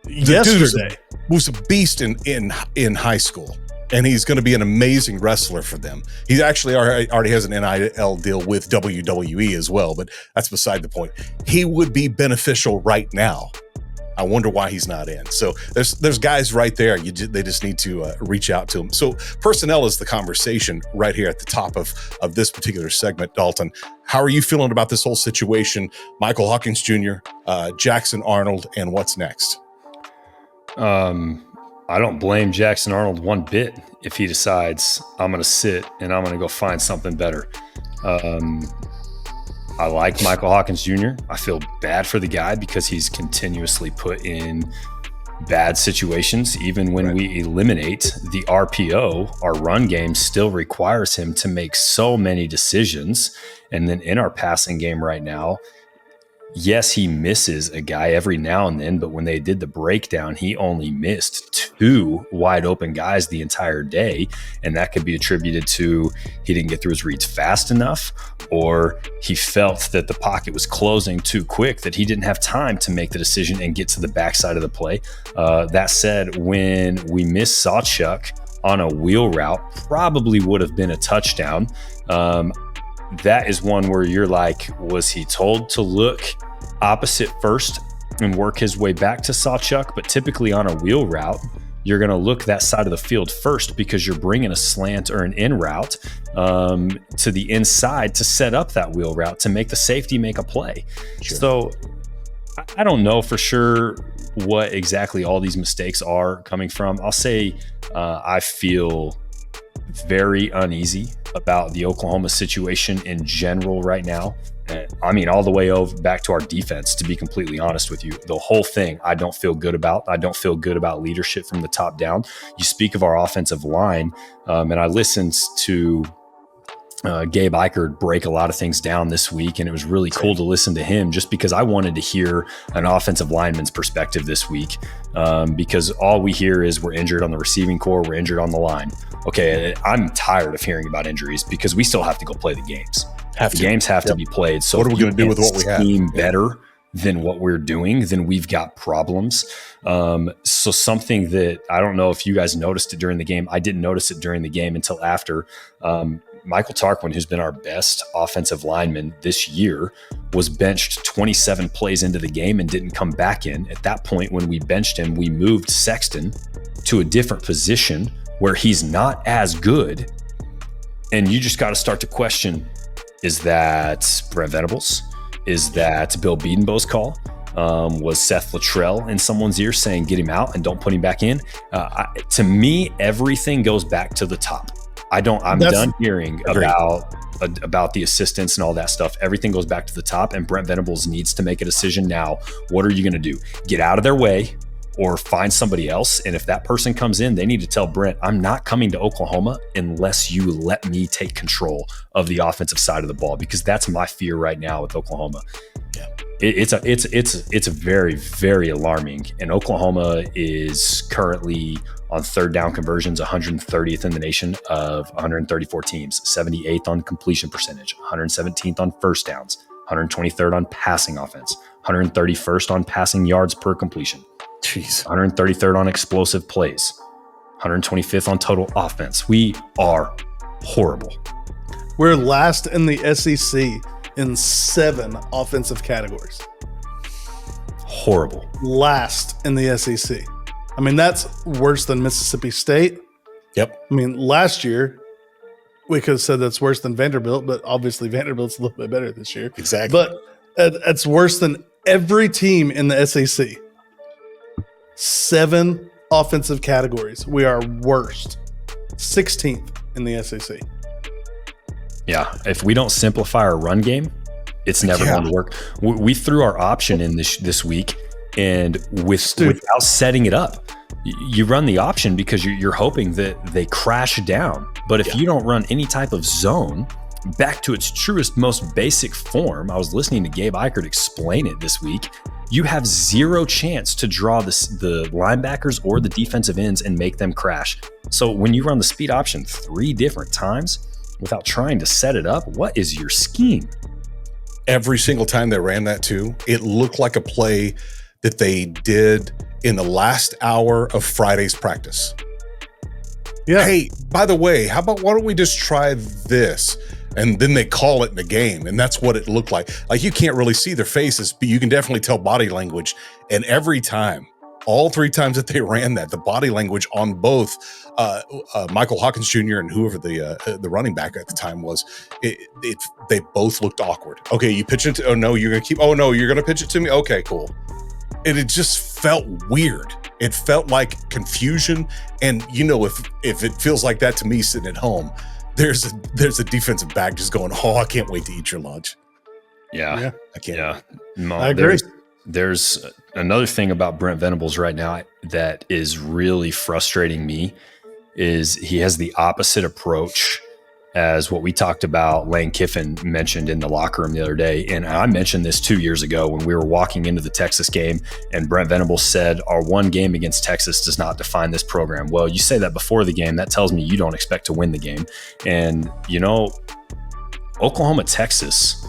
S2: Yesterday
S1: was a beast in high school. And he's going to be an amazing wrestler for them. He actually already has an NIL deal with WWE as well, but that's beside the point. He would be beneficial right now. I wonder why he's not in. So there's guys right there. They just need to reach out to him. So personnel is the conversation right here at the top of this particular segment. Dalton, how are you feeling about this whole situation? Michael Hawkins Jr., Jackson Arnold, and what's next?
S3: I don't blame Jackson Arnold one bit if he decides I'm going to sit and I'm going to go find something better. I like Michael Hawkins Jr. I feel bad for the guy because he's continuously put in bad situations. Even when we eliminate the RPO, our run game still requires him to make so many decisions. And then in our passing game right now, yes, he misses a guy every now and then, but when they did the breakdown, he only missed 2 wide open guys the entire day. And that could be attributed to he didn't get through his reads fast enough, or he felt that the pocket was closing too quick, that he didn't have time to make the decision and get to the backside of the play. That said, when we missed Sawchuk on a wheel route, probably would have been a touchdown. That is one where you're like, was he told to look opposite first and work his way back to Sawchuk? But typically on a wheel route, you're going to look that side of the field first because you're bringing a slant or an in route to the inside to set up that wheel route to make the safety make a play. Sure. So I don't know for sure what exactly all these mistakes are coming from. I'll say I feel very uneasy about the Oklahoma situation in general right now. I mean, all the way over back to our defense, to be completely honest with you. The whole thing I don't feel good about. I don't feel good about leadership from the top down. You speak of our offensive line, and I listened to Gabe Eichert break a lot of things down this week, and it was really cool to listen to him just because I wanted to hear an offensive lineman's perspective this week, because all we hear is we're injured on the receiving core, we're injured on the line. Okay, I'm tired of hearing about injuries because we still have to go play the games. Games have to be played. So
S1: what are we going to do with what we have?
S3: Team better than what we're doing, then we've got problems. So something that I don't know if you guys noticed it during the game. I didn't notice it during the game until after. Michael Tarquin, who's been our best offensive lineman this year, was benched 27 plays into the game and didn't come back in. At that point, when we benched him, we moved Sexton to a different position where he's not as good. And you just got to start to question, is that Brent Venables? Is that Bill Biedenbaugh's call? Was Seth Luttrell in someone's ear saying, get him out and don't put him back in? To me, everything goes back to the top. I'm done hearing about the assistants and all that stuff. Everything goes back to the top, and Brent Venables needs to make a decision now. What are you going to do? Get out of their way or find somebody else. And if that person comes in, they need to tell Brent, I'm not coming to Oklahoma unless you let me take control of the offensive side of the ball, because that's my fear right now with Oklahoma.
S1: Yeah.
S3: It's very, very alarming. And Oklahoma is currently on third down conversions, 130th in the nation of 134 teams, 78th on completion percentage, 117th on first downs, 123rd on passing offense, 131st on passing yards per completion.
S1: Jeez.
S3: 133rd on explosive plays, 125th on total offense. We are horrible.
S2: We're last in the SEC in 7 offensive categories.
S3: Horrible.
S2: Last in the SEC. I mean, that's worse than Mississippi State.
S1: Yep.
S2: I mean, last year, we could have said that's worse than Vanderbilt, but obviously Vanderbilt's a little bit better this year.
S1: Exactly.
S2: But it's worse than every team in the SEC. 7 offensive categories. We are worst. 16th in the SEC.
S3: Yeah. If we don't simplify our run game, it's never going to work. We threw our option in this week, and without setting it up, you run the option because you're hoping that they crash down. But if you don't run any type of zone back to its truest, most basic form, I was listening to Gabe Eichert explain it this week, you have zero chance to draw the linebackers or the defensive ends and make them crash. So when you run the speed option 3 different times without trying to set it up, what is your scheme?
S1: Every single time they ran that too, it looked like a play that they did in the last hour of Friday's practice.
S2: Yeah.
S1: Hey, by the way, how about why don't we just try this? And then they call it in the game. And that's what it looked like. Like, you can't really see their faces, but you can definitely tell body language. And every time, all 3 times that they ran that, the body language on both Michael Hawkins Jr. and whoever the running back at the time was, they both looked awkward. Okay, you pitch it. Oh no, you're going to keep. Oh no, you're going to pitch it to me. Okay, cool. And it just felt weird. It felt like confusion. And if it feels like that to me sitting at home, there's a defensive back just going, oh, I can't wait to eat your lunch.
S3: Yeah.
S1: I can't.
S3: Yeah.
S2: No, I agree.
S3: There's another thing about Brent Venables right now that is really frustrating me is he has the opposite approach as what we talked about. Lane Kiffin mentioned in the locker room the other day. And I mentioned this 2 years ago when we were walking into the Texas game, and Brent Venables said, our one game against Texas does not define this program. Well, you say that before the game, that tells me you don't expect to win the game. And Oklahoma, Texas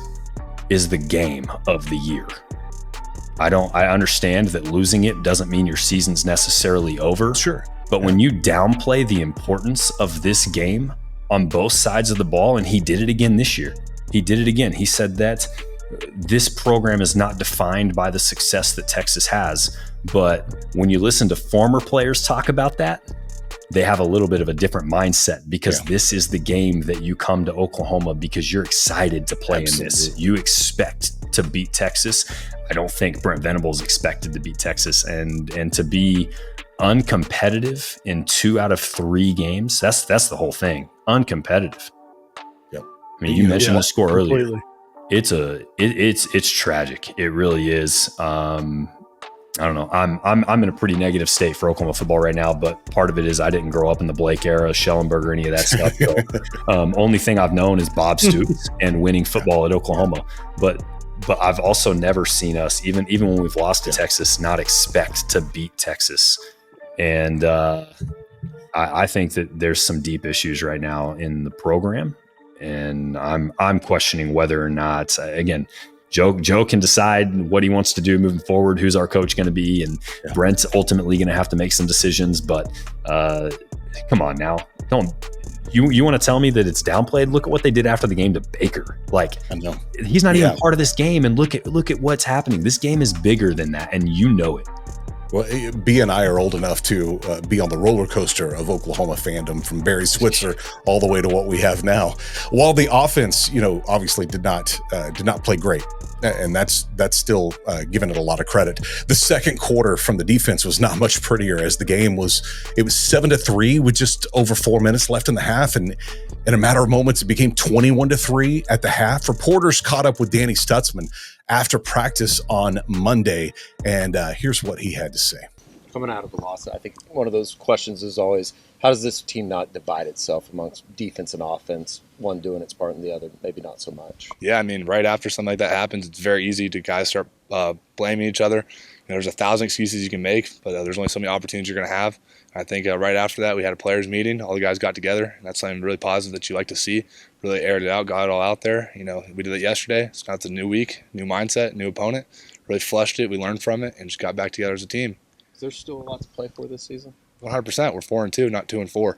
S3: is the game of the year. I understand that losing it doesn't mean your season's necessarily over.
S1: Sure.
S3: But when you downplay the importance of this game on both sides of the ball, and he did it again this year. He did it again. He said that this program is not defined by the success that Texas has. But when you listen to former players talk about that, they have a little bit of a different mindset, because this is the game that you come to Oklahoma because you're excited to play in this. You expect to beat Texas. I don't think Brent Venables expected to beat Texas, and to be uncompetitive in 2 out of 3 games. That's the whole thing. Uncompetitive.
S1: Yep.
S3: I mean, you mentioned the score
S2: completely
S3: earlier. It's tragic. It really is. I don't know. I'm in a pretty negative state for Oklahoma football right now, but part of it is I didn't grow up in the Blake era, Schellenberger, any of that stuff. So, only thing I've known is Bob Stoops and winning football at Oklahoma. But I've also never seen us, even when we've lost to Texas, not expect to beat Texas. And I think that there's some deep issues right now in the program, and I'm questioning whether or not, again, Joe can decide what he wants to do moving forward, who's our coach going to be, and Brent's ultimately going to have to make some decisions. But come on now, you want to tell me that it's downplayed? Look at what they did after the game to Baker. Like, I know he's not even part of this game, and look at what's happening. This game is bigger than that, and you know it.
S1: Well, B and I are old enough to be on the roller coaster of Oklahoma fandom, from Barry Switzer all the way to what we have now. While the offense, obviously did not play great, and that's still giving it a lot of credit. The second quarter from the defense was not much prettier, as the game was 7-3 with just over 4 minutes left in the half, and in a matter of moments it became 21-3 at the half. Reporters caught up with Danny Stutzman after practice on Monday, and here's what he had to say.
S4: Coming out of a loss, I think one of those questions is always, how does this team not divide itself amongst defense and offense, one doing its part and the other maybe not so much?
S5: Yeah, I mean, right after something like that happens, it's very easy to guys start blaming each other. There's 1,000 excuses you can make, but there's only so many opportunities you're going to have. I think right after that, we had a players' meeting. All the guys got together, and that's something really positive that you like to see. Really aired it out, got it all out there. We did it yesterday. So now it's a new week, new mindset, new opponent. Really flushed it. We learned from it, and just got back together as a team.
S4: Is there still a lot to play for this season?
S5: 100%. We're 4-2, not 2-4.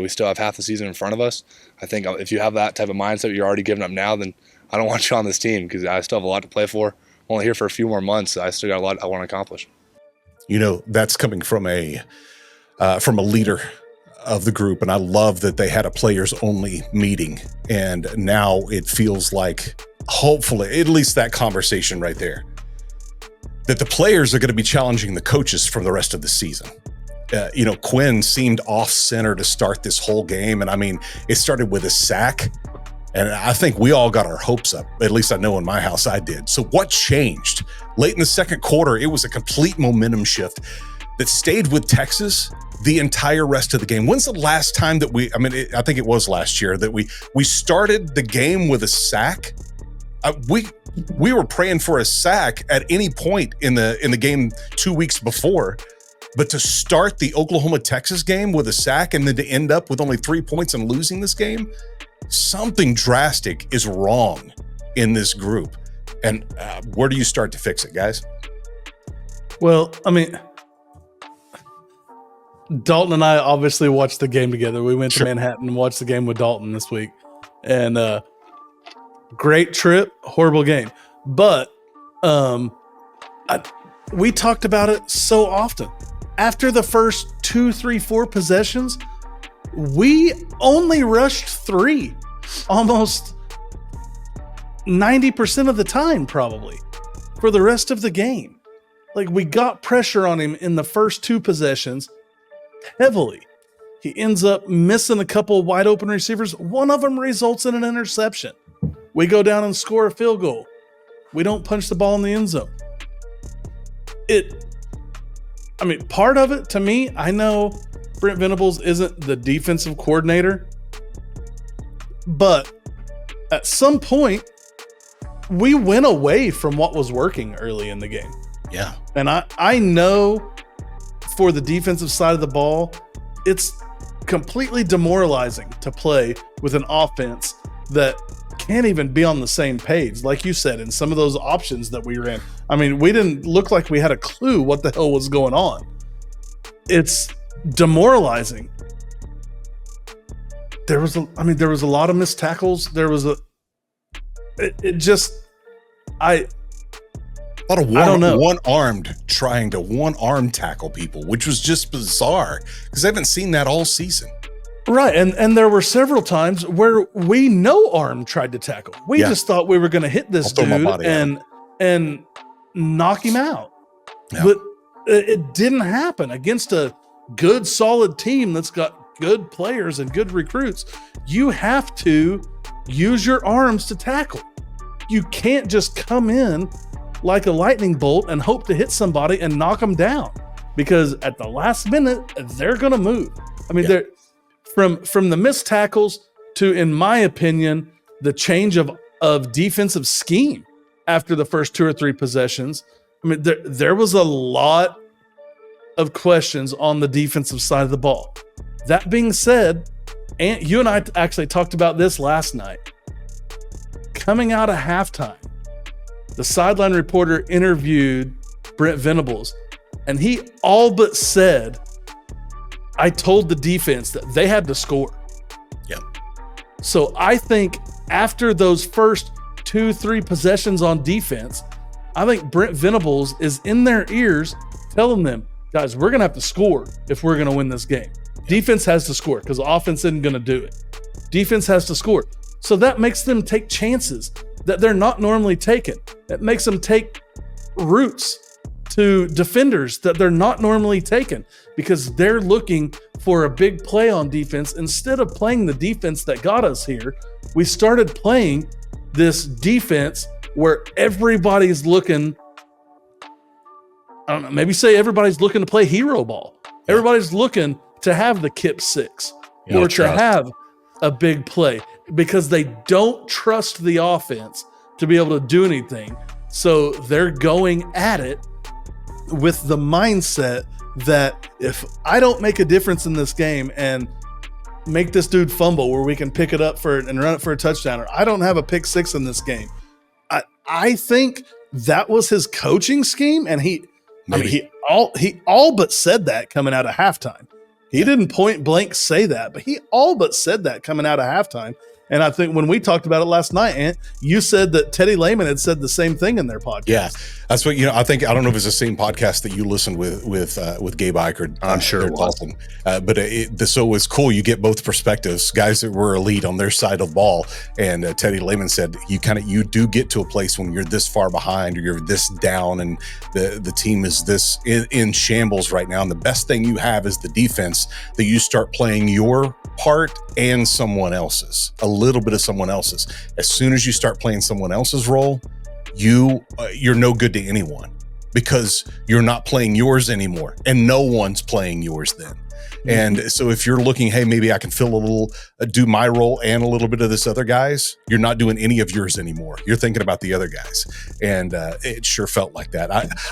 S5: We still have half the season in front of us. I think if you have that type of mindset, you're already giving up now, then I don't want you on this team because I still have a lot to play for. I'm only here for a few more months. So I still got a lot I want to accomplish.
S1: That's coming from a leader of the group, and I love that they had a players-only meeting, and now it feels like, hopefully, at least that conversation right there, that the players are going to be challenging the coaches for the rest of the season. Quinn seemed off-center to start this whole game, and I mean, it started with a sack, and I think we all got our hopes up. At least I know in my house I did. So what changed? Late in the second quarter, it was a complete momentum shift that stayed with Texas the entire rest of the game. When's the last time that I think it was last year that we started the game with a sack? We were praying for a sack at any point in the game 2 weeks before, but to start the Oklahoma-Texas game with a sack and then to end up with only 3 points and losing this game, something drastic is wrong in this group. And where do you start to fix it, guys?
S2: Well, I mean, Dalton and I obviously watched the game together. We went to Manhattan and watched the game with Dalton this week. And great trip, horrible game. But we talked about it so often. After the first 2, 3, 4 possessions, we only rushed 3 almost 90% of the time, probably, for the rest of the game. Like, we got pressure on him in the first 2 possessions heavily. He ends up missing a couple of wide open receivers. One of them results in an interception. We go down and score a field goal. We don't punch the ball in the end zone. Part of it, to me, I know Brent Venables isn't the defensive coordinator, but at some point, we went away from what was working early in the game.
S1: Yeah.
S2: And I know for the defensive side of the ball, it's completely demoralizing to play with an offense that can't even be on the same page. Like you said, in some of those options that we ran, we didn't look like we had a clue what the hell was going on. It's demoralizing. There was a lot of missed tackles. There was a
S1: lot of one-armed trying to one-arm tackle people, which was just bizarre because I haven't seen that all season.
S2: Right, and there were several times where we no-arm tried to tackle. We just thought we were going to hit this dude and knock him out. Yeah. But it didn't happen against a good, solid team that's got good players and good recruits. You have to use your arms to tackle. You can't just come in like a lightning bolt and hope to hit somebody and knock them down, because at the last minute, they're going to move. They're from the missed tackles to, in my opinion, the change of defensive scheme after the first 2 or 3 possessions. There was a lot of questions on the defensive side of the ball. That being said, and you and I actually talked about this last night. Coming out of halftime, the sideline reporter interviewed Brent Venables, and he all but said, I told the defense that they had to score.
S1: Yep.
S2: So I think after those first 2, 3 possessions on defense, I think Brent Venables is in their ears telling them, guys, we're going to have to score if we're going to win this game. Defense has to score because the offense isn't going to do it. Defense has to score. So that makes them take chances that they're not normally taking. It makes them take routes to defenders that they're not normally taking because they're looking for a big play on defense. Instead of playing the defense that got us here, we started playing this defense where everybody's looking. I don't know, maybe say everybody's looking to play hero ball. Everybody's looking to have the kip six or to have a big play because they don't trust the offense to be able to do anything. So they're going at it with the mindset that if I don't make a difference in this game and make this dude fumble where we can pick it up and run it for a touchdown, or I don't have a pick six in this game. I think that was his coaching scheme, and he all but said that coming out of halftime. He didn't point blank say that, but he all but said that coming out of halftime. And I think when we talked about it last night, Ant, you said that Teddy Lehman had said the same thing in their podcast.
S1: Yeah, that's what I don't know if it's the same podcast that you listen with Gabe Eichert.
S3: I'm sure it was.
S1: So it was cool. You get both perspectives, guys that were elite on their side of the ball, and Teddy Lehman said you do get to a place when you're this far behind or you're this down, and the team is this in shambles right now. And the best thing you have is the defense that you start playing your part and someone else's. A little bit of someone else's. As soon as you start playing someone else's role, you're no good to anyone because you're not playing yours anymore, and no one's playing yours then. And so if you're looking, hey, maybe I can do my role and a little bit of this other guy's, you're not doing any of yours anymore. You're thinking about the other guys. And it sure felt like that.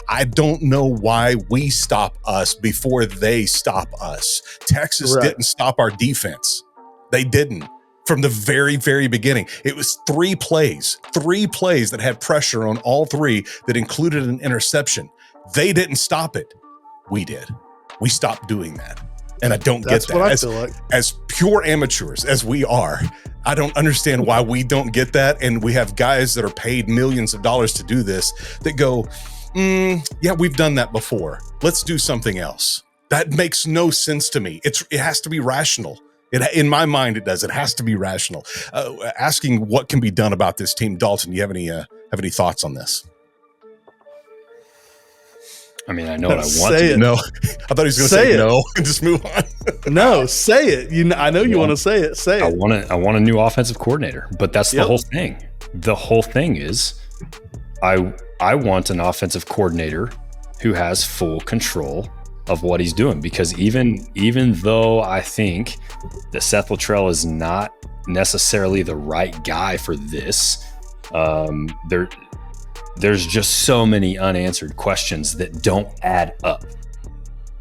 S1: I don't know why we stop us before they stop us. Texas didn't stop our defense. They didn't. From the very, very beginning. It was three plays that had pressure on all three that included an interception. They didn't stop it. We did. We stopped doing that. And I don't get that.
S2: That's what I feel like.
S1: As pure amateurs as we are, I don't understand why we don't get that. And we have guys that are paid millions of dollars to do this that go, yeah, we've done that before. Let's do something else. That makes no sense to me. It has to be rational. In my mind, it does. It has to be rational. Asking what can be done about this team, Dalton. Do you have any thoughts on this?
S3: I mean, I know what I want
S2: to.
S1: No, I thought he was going to say no and just move on.
S2: No, say it. I know you want to say it. Say it.
S3: I want a new offensive coordinator, but that's the whole thing. The whole thing is, I want an offensive coordinator who has full control of what he's doing, because even though I think that Seth Luttrell is not necessarily the right guy for this, there's just so many unanswered questions that don't add up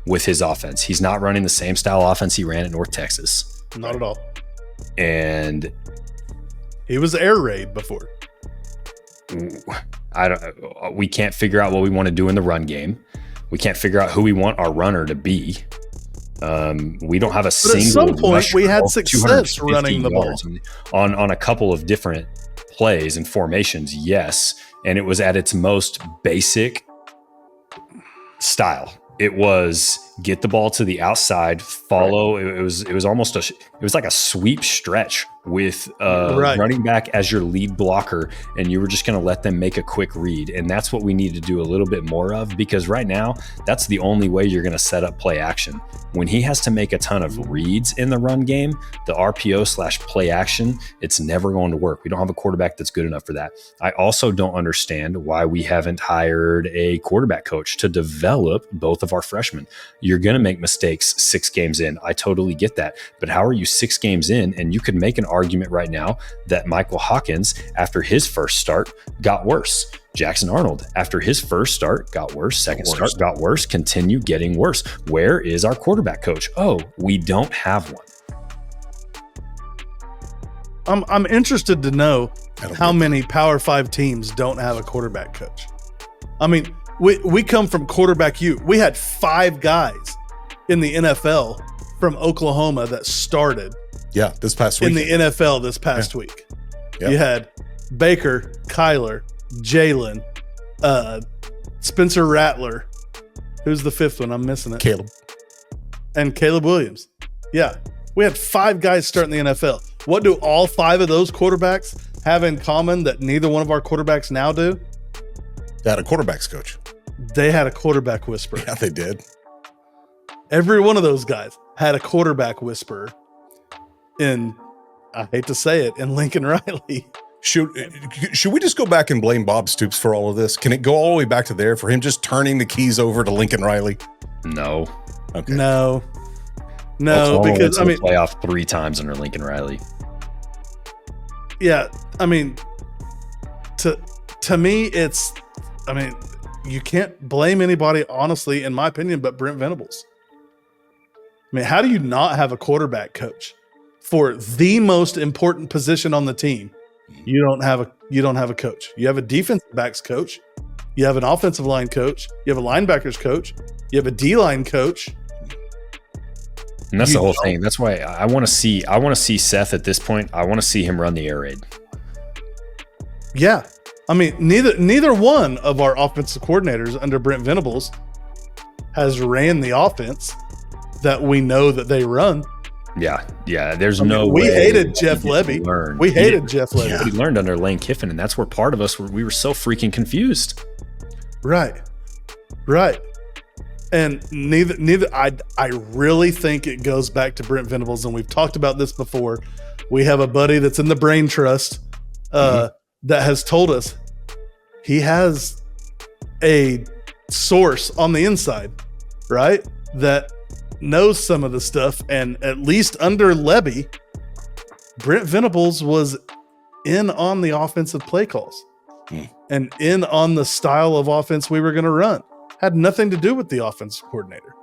S3: with his offense. He's not running the same style offense he ran at North Texas.
S2: Not at all.
S3: And
S2: he was air raid before.
S3: We can't figure out what we want to do in the run game. We can't figure out who we want our runner to be. We don't have a single.
S2: At some point, we had success running the ball
S3: on a couple of different plays and formations. Yes, and it was at its most basic style. It was get the ball to the outside, follow. It was almost it was like a sweep stretch with running back as your lead blocker, and you were just going to let them make a quick read. And that's what we need to do a little bit more of, because right now that's the only way you're going to set up play action. When he has to make a ton of reads in the run game, the RPO/play action, it's never going to work. We don't have a quarterback that's good enough for that. I also don't understand why we haven't hired a quarterback coach to develop both of our freshmen. You're going to make mistakes 6 games in. I totally get that. But how are you 6 games in? And you could make an argument right now that Michael Hawkins, after his first start, got worse. Jackson Arnold, after his first start, got worse. Second start got worse. Continue getting worse. Where is our quarterback coach? Oh, we don't have one.
S2: I'm interested to know how many Power 5 teams don't have a quarterback coach. I mean, we come from quarterback U. We had 5 guys in the NFL from Oklahoma that started.
S1: Yeah, this past week.
S2: In the NFL this past week. Yeah. You had Baker, Kyler, Jalen, Spencer Rattler. Who's the 5th one? I'm missing it.
S1: Caleb.
S2: And Caleb Williams. Yeah. We had 5 guys starting the NFL. What do all 5 of those quarterbacks have in common that neither one of our quarterbacks now do?
S1: They had a quarterback's coach.
S2: They had a quarterback whisperer.
S1: Yeah, they did.
S2: Every one of those guys had a quarterback whisperer in, I hate to say it, in Lincoln Riley.
S1: Should we just go back and blame Bob Stoops for all of this? Can it go all the way back to there for him just turning the keys over to Lincoln Riley?
S3: No.
S1: Okay.
S2: No,
S3: Oklahoma went
S2: because
S3: to the playoff 3 times under Lincoln Riley.
S2: yeah, I mean, to me, it's, I mean, you can't blame anybody, honestly, in my opinion, but Brent Venables. I mean, how do you not have a quarterback coach for the most important position on the team? You don't have a coach. You have a defensive backs coach. You have an offensive line coach. You have a linebackers coach. You have a D-line coach.
S3: And that's the whole thing. That's why I want to see Seth at this point. I want to see him run the air raid.
S2: Yeah. I mean, neither one of our offensive coordinators under Brent Venables has ran the offense that we know that they run.
S3: Yeah. There's no way.
S2: We hated Jeff Levy. We hated Jeff Levy.
S3: Yeah. We learned under Lane Kiffin, and that's where part of us we were so freaking confused.
S2: Right. And I really think it goes back to Brent Venables, and we've talked about this before. We have a buddy that's in the brain trust that has told us he has a source on the inside, right, that knows some of the stuff. And at least under Levy, Brent Venables was in on the offensive play calls and in on the style of offense we were going to run. Had nothing to do with the offensive coordinator.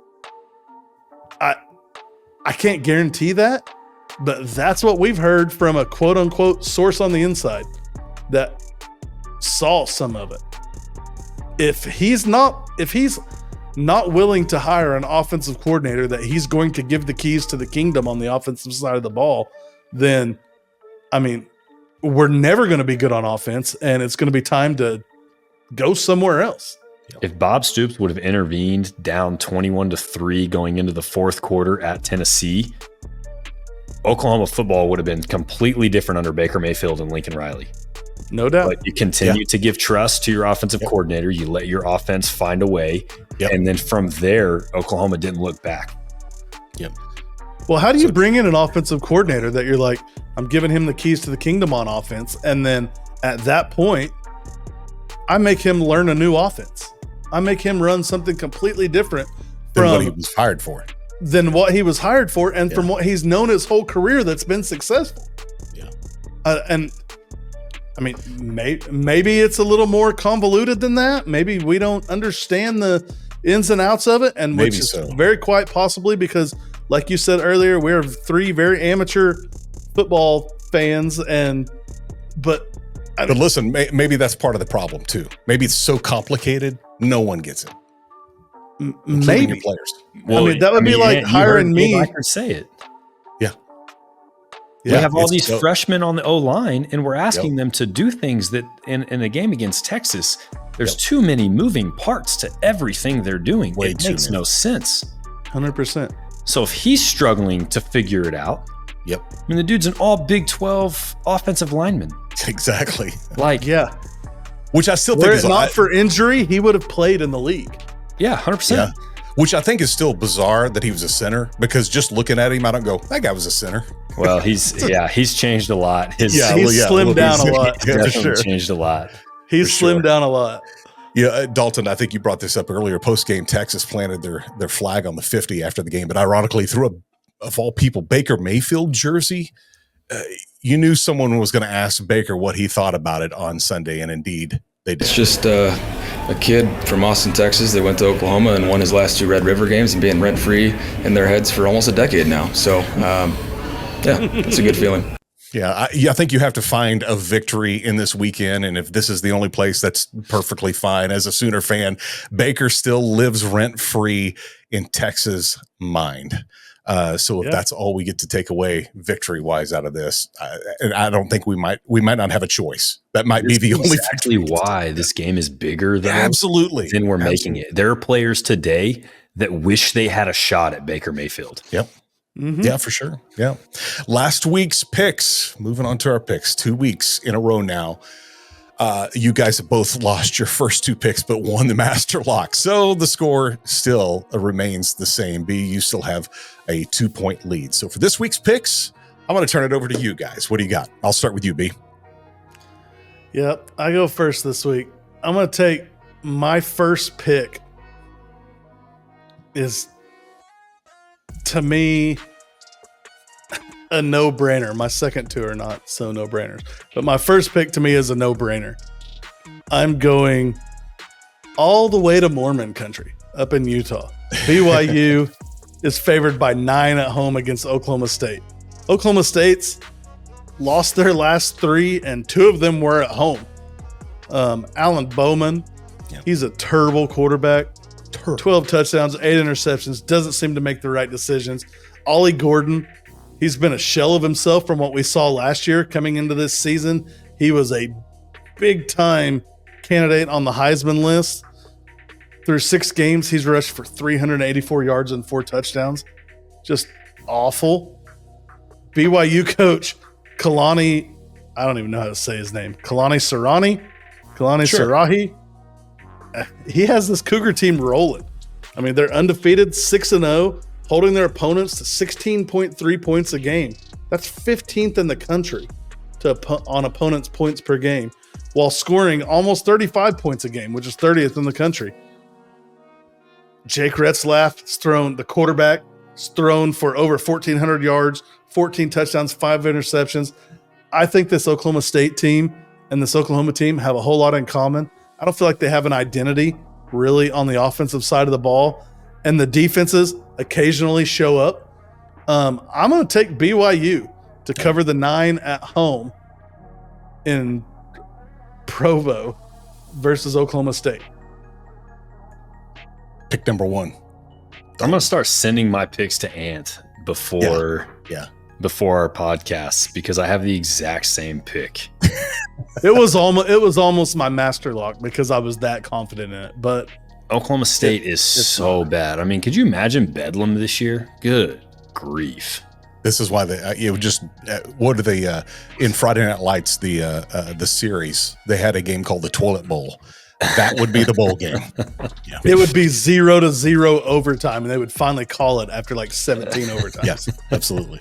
S2: I can't guarantee that, but that's what we've heard from a quote unquote source on the inside that saw some of it. If he's not willing to hire an offensive coordinator that he's going to give the keys to the kingdom on the offensive side of the ball, then, I mean, we're never going to be good on offense, and it's going to be time to go somewhere else.
S3: If Bob Stoops would have intervened down 21-3 going into the fourth quarter at Tennessee, Oklahoma football would have been completely different under Baker Mayfield and Lincoln Riley.
S2: No doubt.
S3: But you continue to give trust to your offensive coordinator. You let your offense find a way. And then from there, Oklahoma didn't look back.
S2: Well, how do you bring in an offensive coordinator that you're like, I'm giving him the keys to the kingdom on offense, and then at that point, I make him learn a new offense. I make him run something completely different
S1: than what he was hired for.
S2: And from what he's known his whole career that's been successful. And I mean, maybe it's a little more convoluted than that. Maybe we don't understand the ins and outs of it, and which is very quite possibly because, like you said earlier, we're 3 very amateur football fans, but
S1: listen, maybe that's part of the problem too. Maybe it's so complicated, no one gets it.
S2: Maybe
S1: your players.
S2: Well, I mean, that would be like hiring me.
S3: I can say it.
S1: We
S3: have all these freshmen on the O-line, and we're asking them to do things that in a game against Texas, there's too many moving parts to everything they're doing. It makes no sense.
S2: 100%.
S3: So if he's struggling to figure it out, I mean, the dude's an all Big 12 offensive lineman.
S1: Exactly. Which I still think
S2: is not for injury, he would have played in the league.
S3: 100%.
S1: Which I think is still bizarre that he was a center, because just looking at him, I don't go, that guy was a center.
S3: Well, he's changed a lot.
S2: He's slimmed down a lot.
S3: Definitely changed a lot.
S2: He's slimmed down a lot.
S1: Yeah, Dalton, I think you brought this up earlier. Post-game, Texas planted their flag on the 50 after the game, but ironically, through of all people, Baker Mayfield jersey. You knew someone was going to ask Baker what he thought about it on Sunday, and indeed they did.
S6: It's just a kid from Austin, Texas that went to Oklahoma and won his last 2 Red River games and being rent-free in their heads for almost a decade now. So, it's a good feeling.
S1: I think you have to find a victory in this weekend, and if this is the only place, that's perfectly fine. As a Sooner fan, Baker still lives rent-free in Texas' mind. So if that's all we get to take away victory-wise out of this, and I don't think we might not have a choice. That might be the only
S3: exactly why this game is bigger than we're making it. There are players today that wish they had a shot at Baker Mayfield.
S1: Yeah, for sure. Yeah. Last week's picks, moving on to our picks, 2 weeks in a row now. You guys have both lost your first 2 picks, but won the master lock. So the score still remains the same. B, you still have a 2-point lead. So for this week's picks, I'm going to turn it over to you guys. What do you got? I'll start with you, B.
S2: Yep, I go first this week. I'm going to take my first pick is, to me, a no-brainer. My second two are not so no-brainers. But my first pick to me is a no-brainer. I'm going all the way to Mormon country up in Utah. BYU is favored by 9 at home against Oklahoma State. Oklahoma State's lost their last 3, and 2 of them were at home. Alan Bowman, he's a terrible quarterback. 12 touchdowns, 8 interceptions, doesn't seem to make the right decisions. Ollie Gordon, he's been a shell of himself from what we saw last year coming into this season. He was a big-time candidate on the Heisman list. Through 6 games, he's rushed for 384 yards and 4 touchdowns. Just awful. BYU coach Kalani, I don't even know how to say his name. Kalani Sarahi. He has this Cougar team rolling. I mean, they're undefeated, 6-0, holding their opponents to 16.3 points a game. That's 15th in the country on opponents' points per game, while scoring almost 35 points a game, which is 30th in the country. Jake Retzlaff, the quarterback, is thrown for over 1,400 yards, 14 touchdowns, 5 interceptions. I think this Oklahoma State team and this Oklahoma team have a whole lot in common. I don't feel like they have an identity really on the offensive side of the ball, and the defenses occasionally show up. I'm going to take BYU to cover the 9 at home in Provo versus Oklahoma State.
S1: Pick number 1.
S3: I'm going to start sending my picks to Ant before our podcasts because I have the exact same pick.
S2: It was almost my master lock because I was that confident in it. But
S3: Oklahoma State is so bad. I mean, could you imagine Bedlam this year? Good grief.
S1: This is why what are they in Friday Night Lights, the series, they had a game called the Toilet Bowl. That would be the bowl game. Yeah.
S2: It would be 0-0 overtime, and they would finally call it after like 17 overtimes.
S1: Yes, absolutely.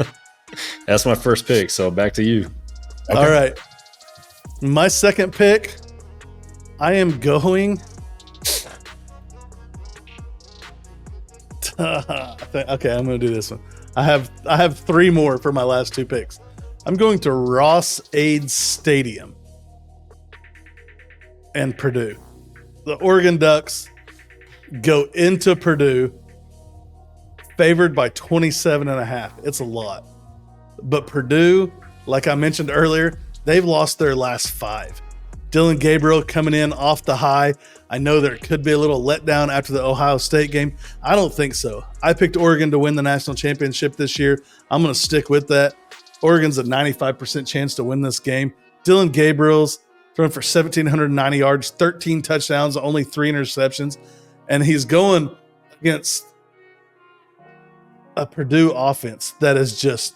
S3: That's my first pick, so back to you.
S2: Okay. All right. My second pick, I am going okay, I'm going to do this one. I have 3 more for my last 2 picks. I'm going to Ross-Ade Stadium and Purdue. The Oregon Ducks go into Purdue favored by 27.5. It's a lot. But Purdue, like I mentioned earlier, they've lost their last 5. Dylan Gabriel coming in off the high. I know there could be a little letdown after the Ohio State game. I don't think so. I picked Oregon to win the national championship this year. I'm going to stick with that. Oregon's a 95% chance to win this game. Dylan Gabriel's thrown for 1,790 yards, 13 touchdowns, only 3 interceptions. And he's going against a Purdue offense that has just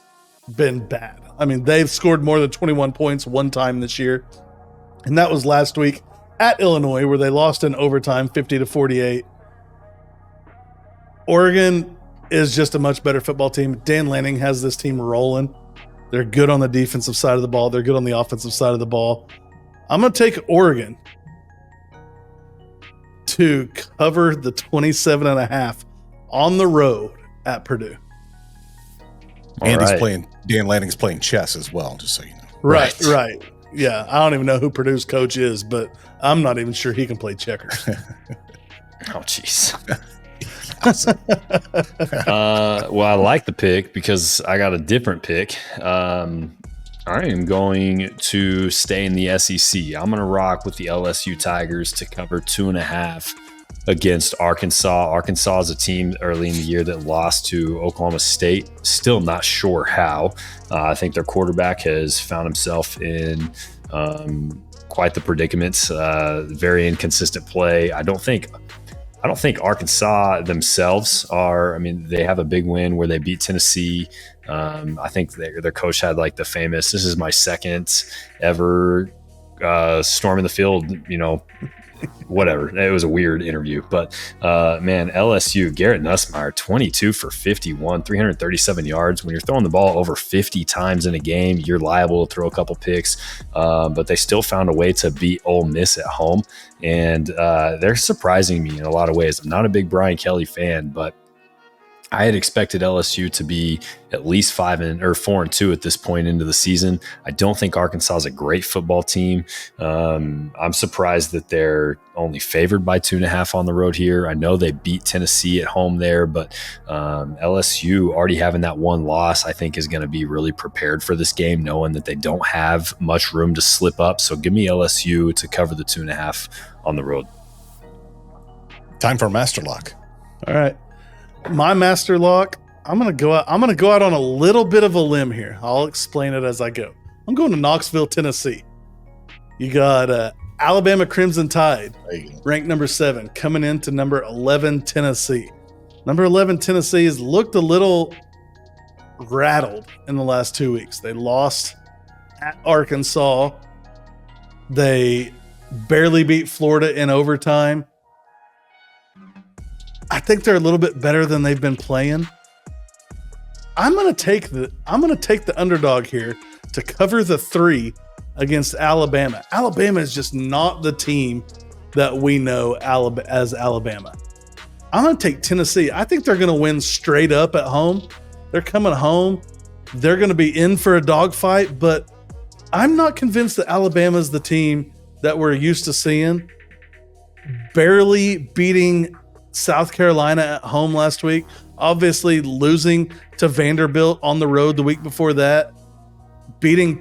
S2: been bad. I mean, they've scored more than 21 points one time this year. And that was last week at Illinois, where they lost in overtime 50-48. Oregon is just a much better football team. Dan Lanning has this team rolling. They're good on the defensive side of the ball. They're good on the offensive side of the ball. I'm going to take Oregon to cover the 27.5 on the road at Purdue.
S1: And Dan Lanning's playing chess as well, just so you know.
S2: Right. Yeah, I don't even know who Purdue's coach is, but I'm not even sure he can play checkers.
S3: Oh, jeez. Well, I like the pick because I got a different pick. I am going to stay in the SEC. I'm going to rock with the LSU Tigers to cover 2.5 against Arkansas. Arkansas is a team early in the year that lost to Oklahoma State. Still not sure how. I think their quarterback has found himself in quite the predicament. Very inconsistent play. I don't think Arkansas themselves are. I mean, they have a big win where they beat Tennessee. I think their coach had like the famous, "This is my second ever storming the field, whatever. It was a weird interview, but man, LSU, Garrett Nussmeier, 22 for 51, 337 yards. When you're throwing the ball over 50 times in a game, you're liable to throw a couple picks, but they still found a way to beat Ole Miss at home, and they're surprising me in a lot of ways. I'm not a big Brian Kelly fan, but I had expected LSU to be at least 4-2 at this point into the season. I don't think Arkansas is a great football team. I'm surprised that they're only favored by 2.5 on the road here. I know they beat Tennessee at home there, but LSU already having that one loss, I think, is going to be really prepared for this game, knowing that they don't have much room to slip up. So give me LSU to cover the 2.5 on the road.
S1: Time for a master lock.
S2: All right. My master lock, I'm gonna go out on a little bit of a limb here. I'll explain it as I go. I'm going to Knoxville, Tennessee. You got Alabama Crimson Tide, ranked number 7, coming into number 11 Tennessee. Number 11 Tennessee has looked a little rattled in the last 2 weeks. They lost at Arkansas. They barely beat Florida in overtime. I think they're a little bit better than they've been playing. I'm gonna take the underdog here to cover the 3 against Alabama. Alabama is just not the team that we know as Alabama. I'm gonna take Tennessee. I think they're gonna win straight up at home. They're coming home. They're gonna be in for a dogfight, but I'm not convinced that Alabama's the team that we're used to seeing. Barely beating South Carolina at home last week, obviously losing to Vanderbilt on the road the week before that, beating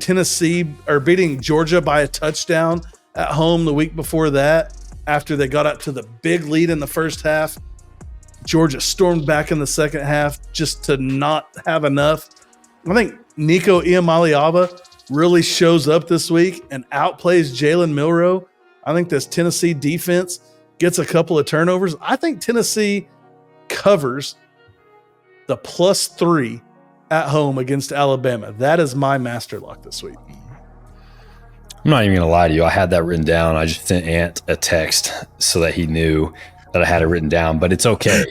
S2: Georgia by a touchdown at home the week before that after they got up to the big lead in the first half. Georgia stormed back in the second half just to not have enough. I think Nico Iamaleava really shows up this week and outplays Jalen Milroe. I think this Tennessee defense gets a couple of turnovers. I think Tennessee covers the +3 at home against Alabama. That is my master lock this week.
S3: I'm not even going to lie to you. I had that written down. I just sent Ant a text so that he knew that I had it written down, but it's okay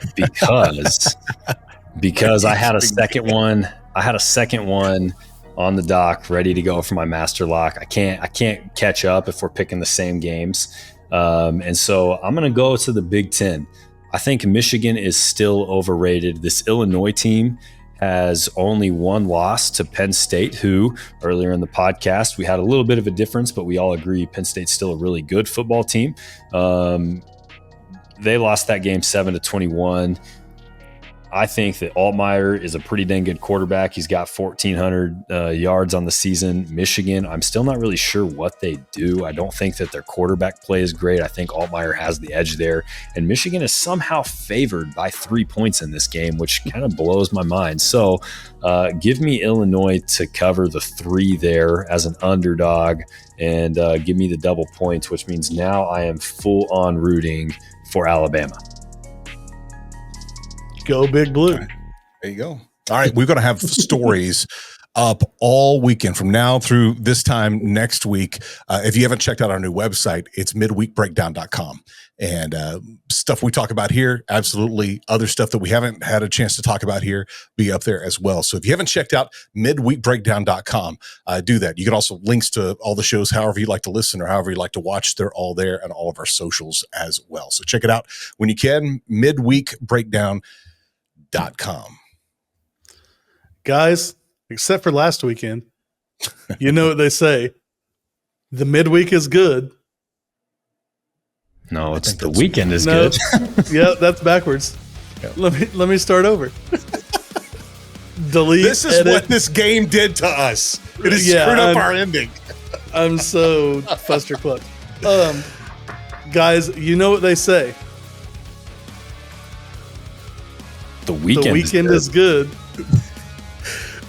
S3: because I had a second one. I had a second one on the dock ready to go for my master lock. I can't catch up if we're picking the same games. And so I'm going to go to the Big Ten. I think Michigan is still overrated. This Illinois team has only one loss to Penn State, who earlier in the podcast, we had a little bit of a difference, but we all agree Penn State's still a really good football team. They lost that game 7-21. I think that Altmaier is a pretty dang good quarterback. He's got 1,400 yards on the season. Michigan, I'm still not really sure what they do. I don't think that their quarterback play is great. I think Altmaier has the edge there. And Michigan is somehow favored by 3 points in this game, which kind of blows my mind. So give me Illinois to cover the 3 there as an underdog and give me the double points, which means now I am full on rooting for Alabama.
S2: Go Big Blue.
S1: There you go. All right. We're going to have stories up all weekend from now through this time next week. If you haven't checked out our new website, it's midweekbreakdown.com. And stuff we talk about here, absolutely. Other stuff that we haven't had a chance to talk about here, be up there as well. So if you haven't checked out midweekbreakdown.com, do that. You can also links to all the shows, however you like to listen or however you like to watch. They're all there and all of our socials as well. So check it out when you can, midweekbreakdown.com.
S2: Guys, except for last weekend, you know what they say. The midweek is good.
S3: No, it's the weekend is good.
S2: Yeah, that's backwards. Yeah. Let me start over. Delete.
S1: This is
S2: edit.
S1: what this game did to us. It has screwed up our ending.
S2: I'm so flustered. Guys, you know what they say.
S3: The weekend
S2: is good.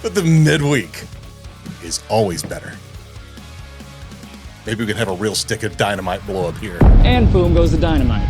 S1: But the midweek is always better. Maybe we can have a real stick of dynamite blow up here.
S7: And boom goes the dynamite.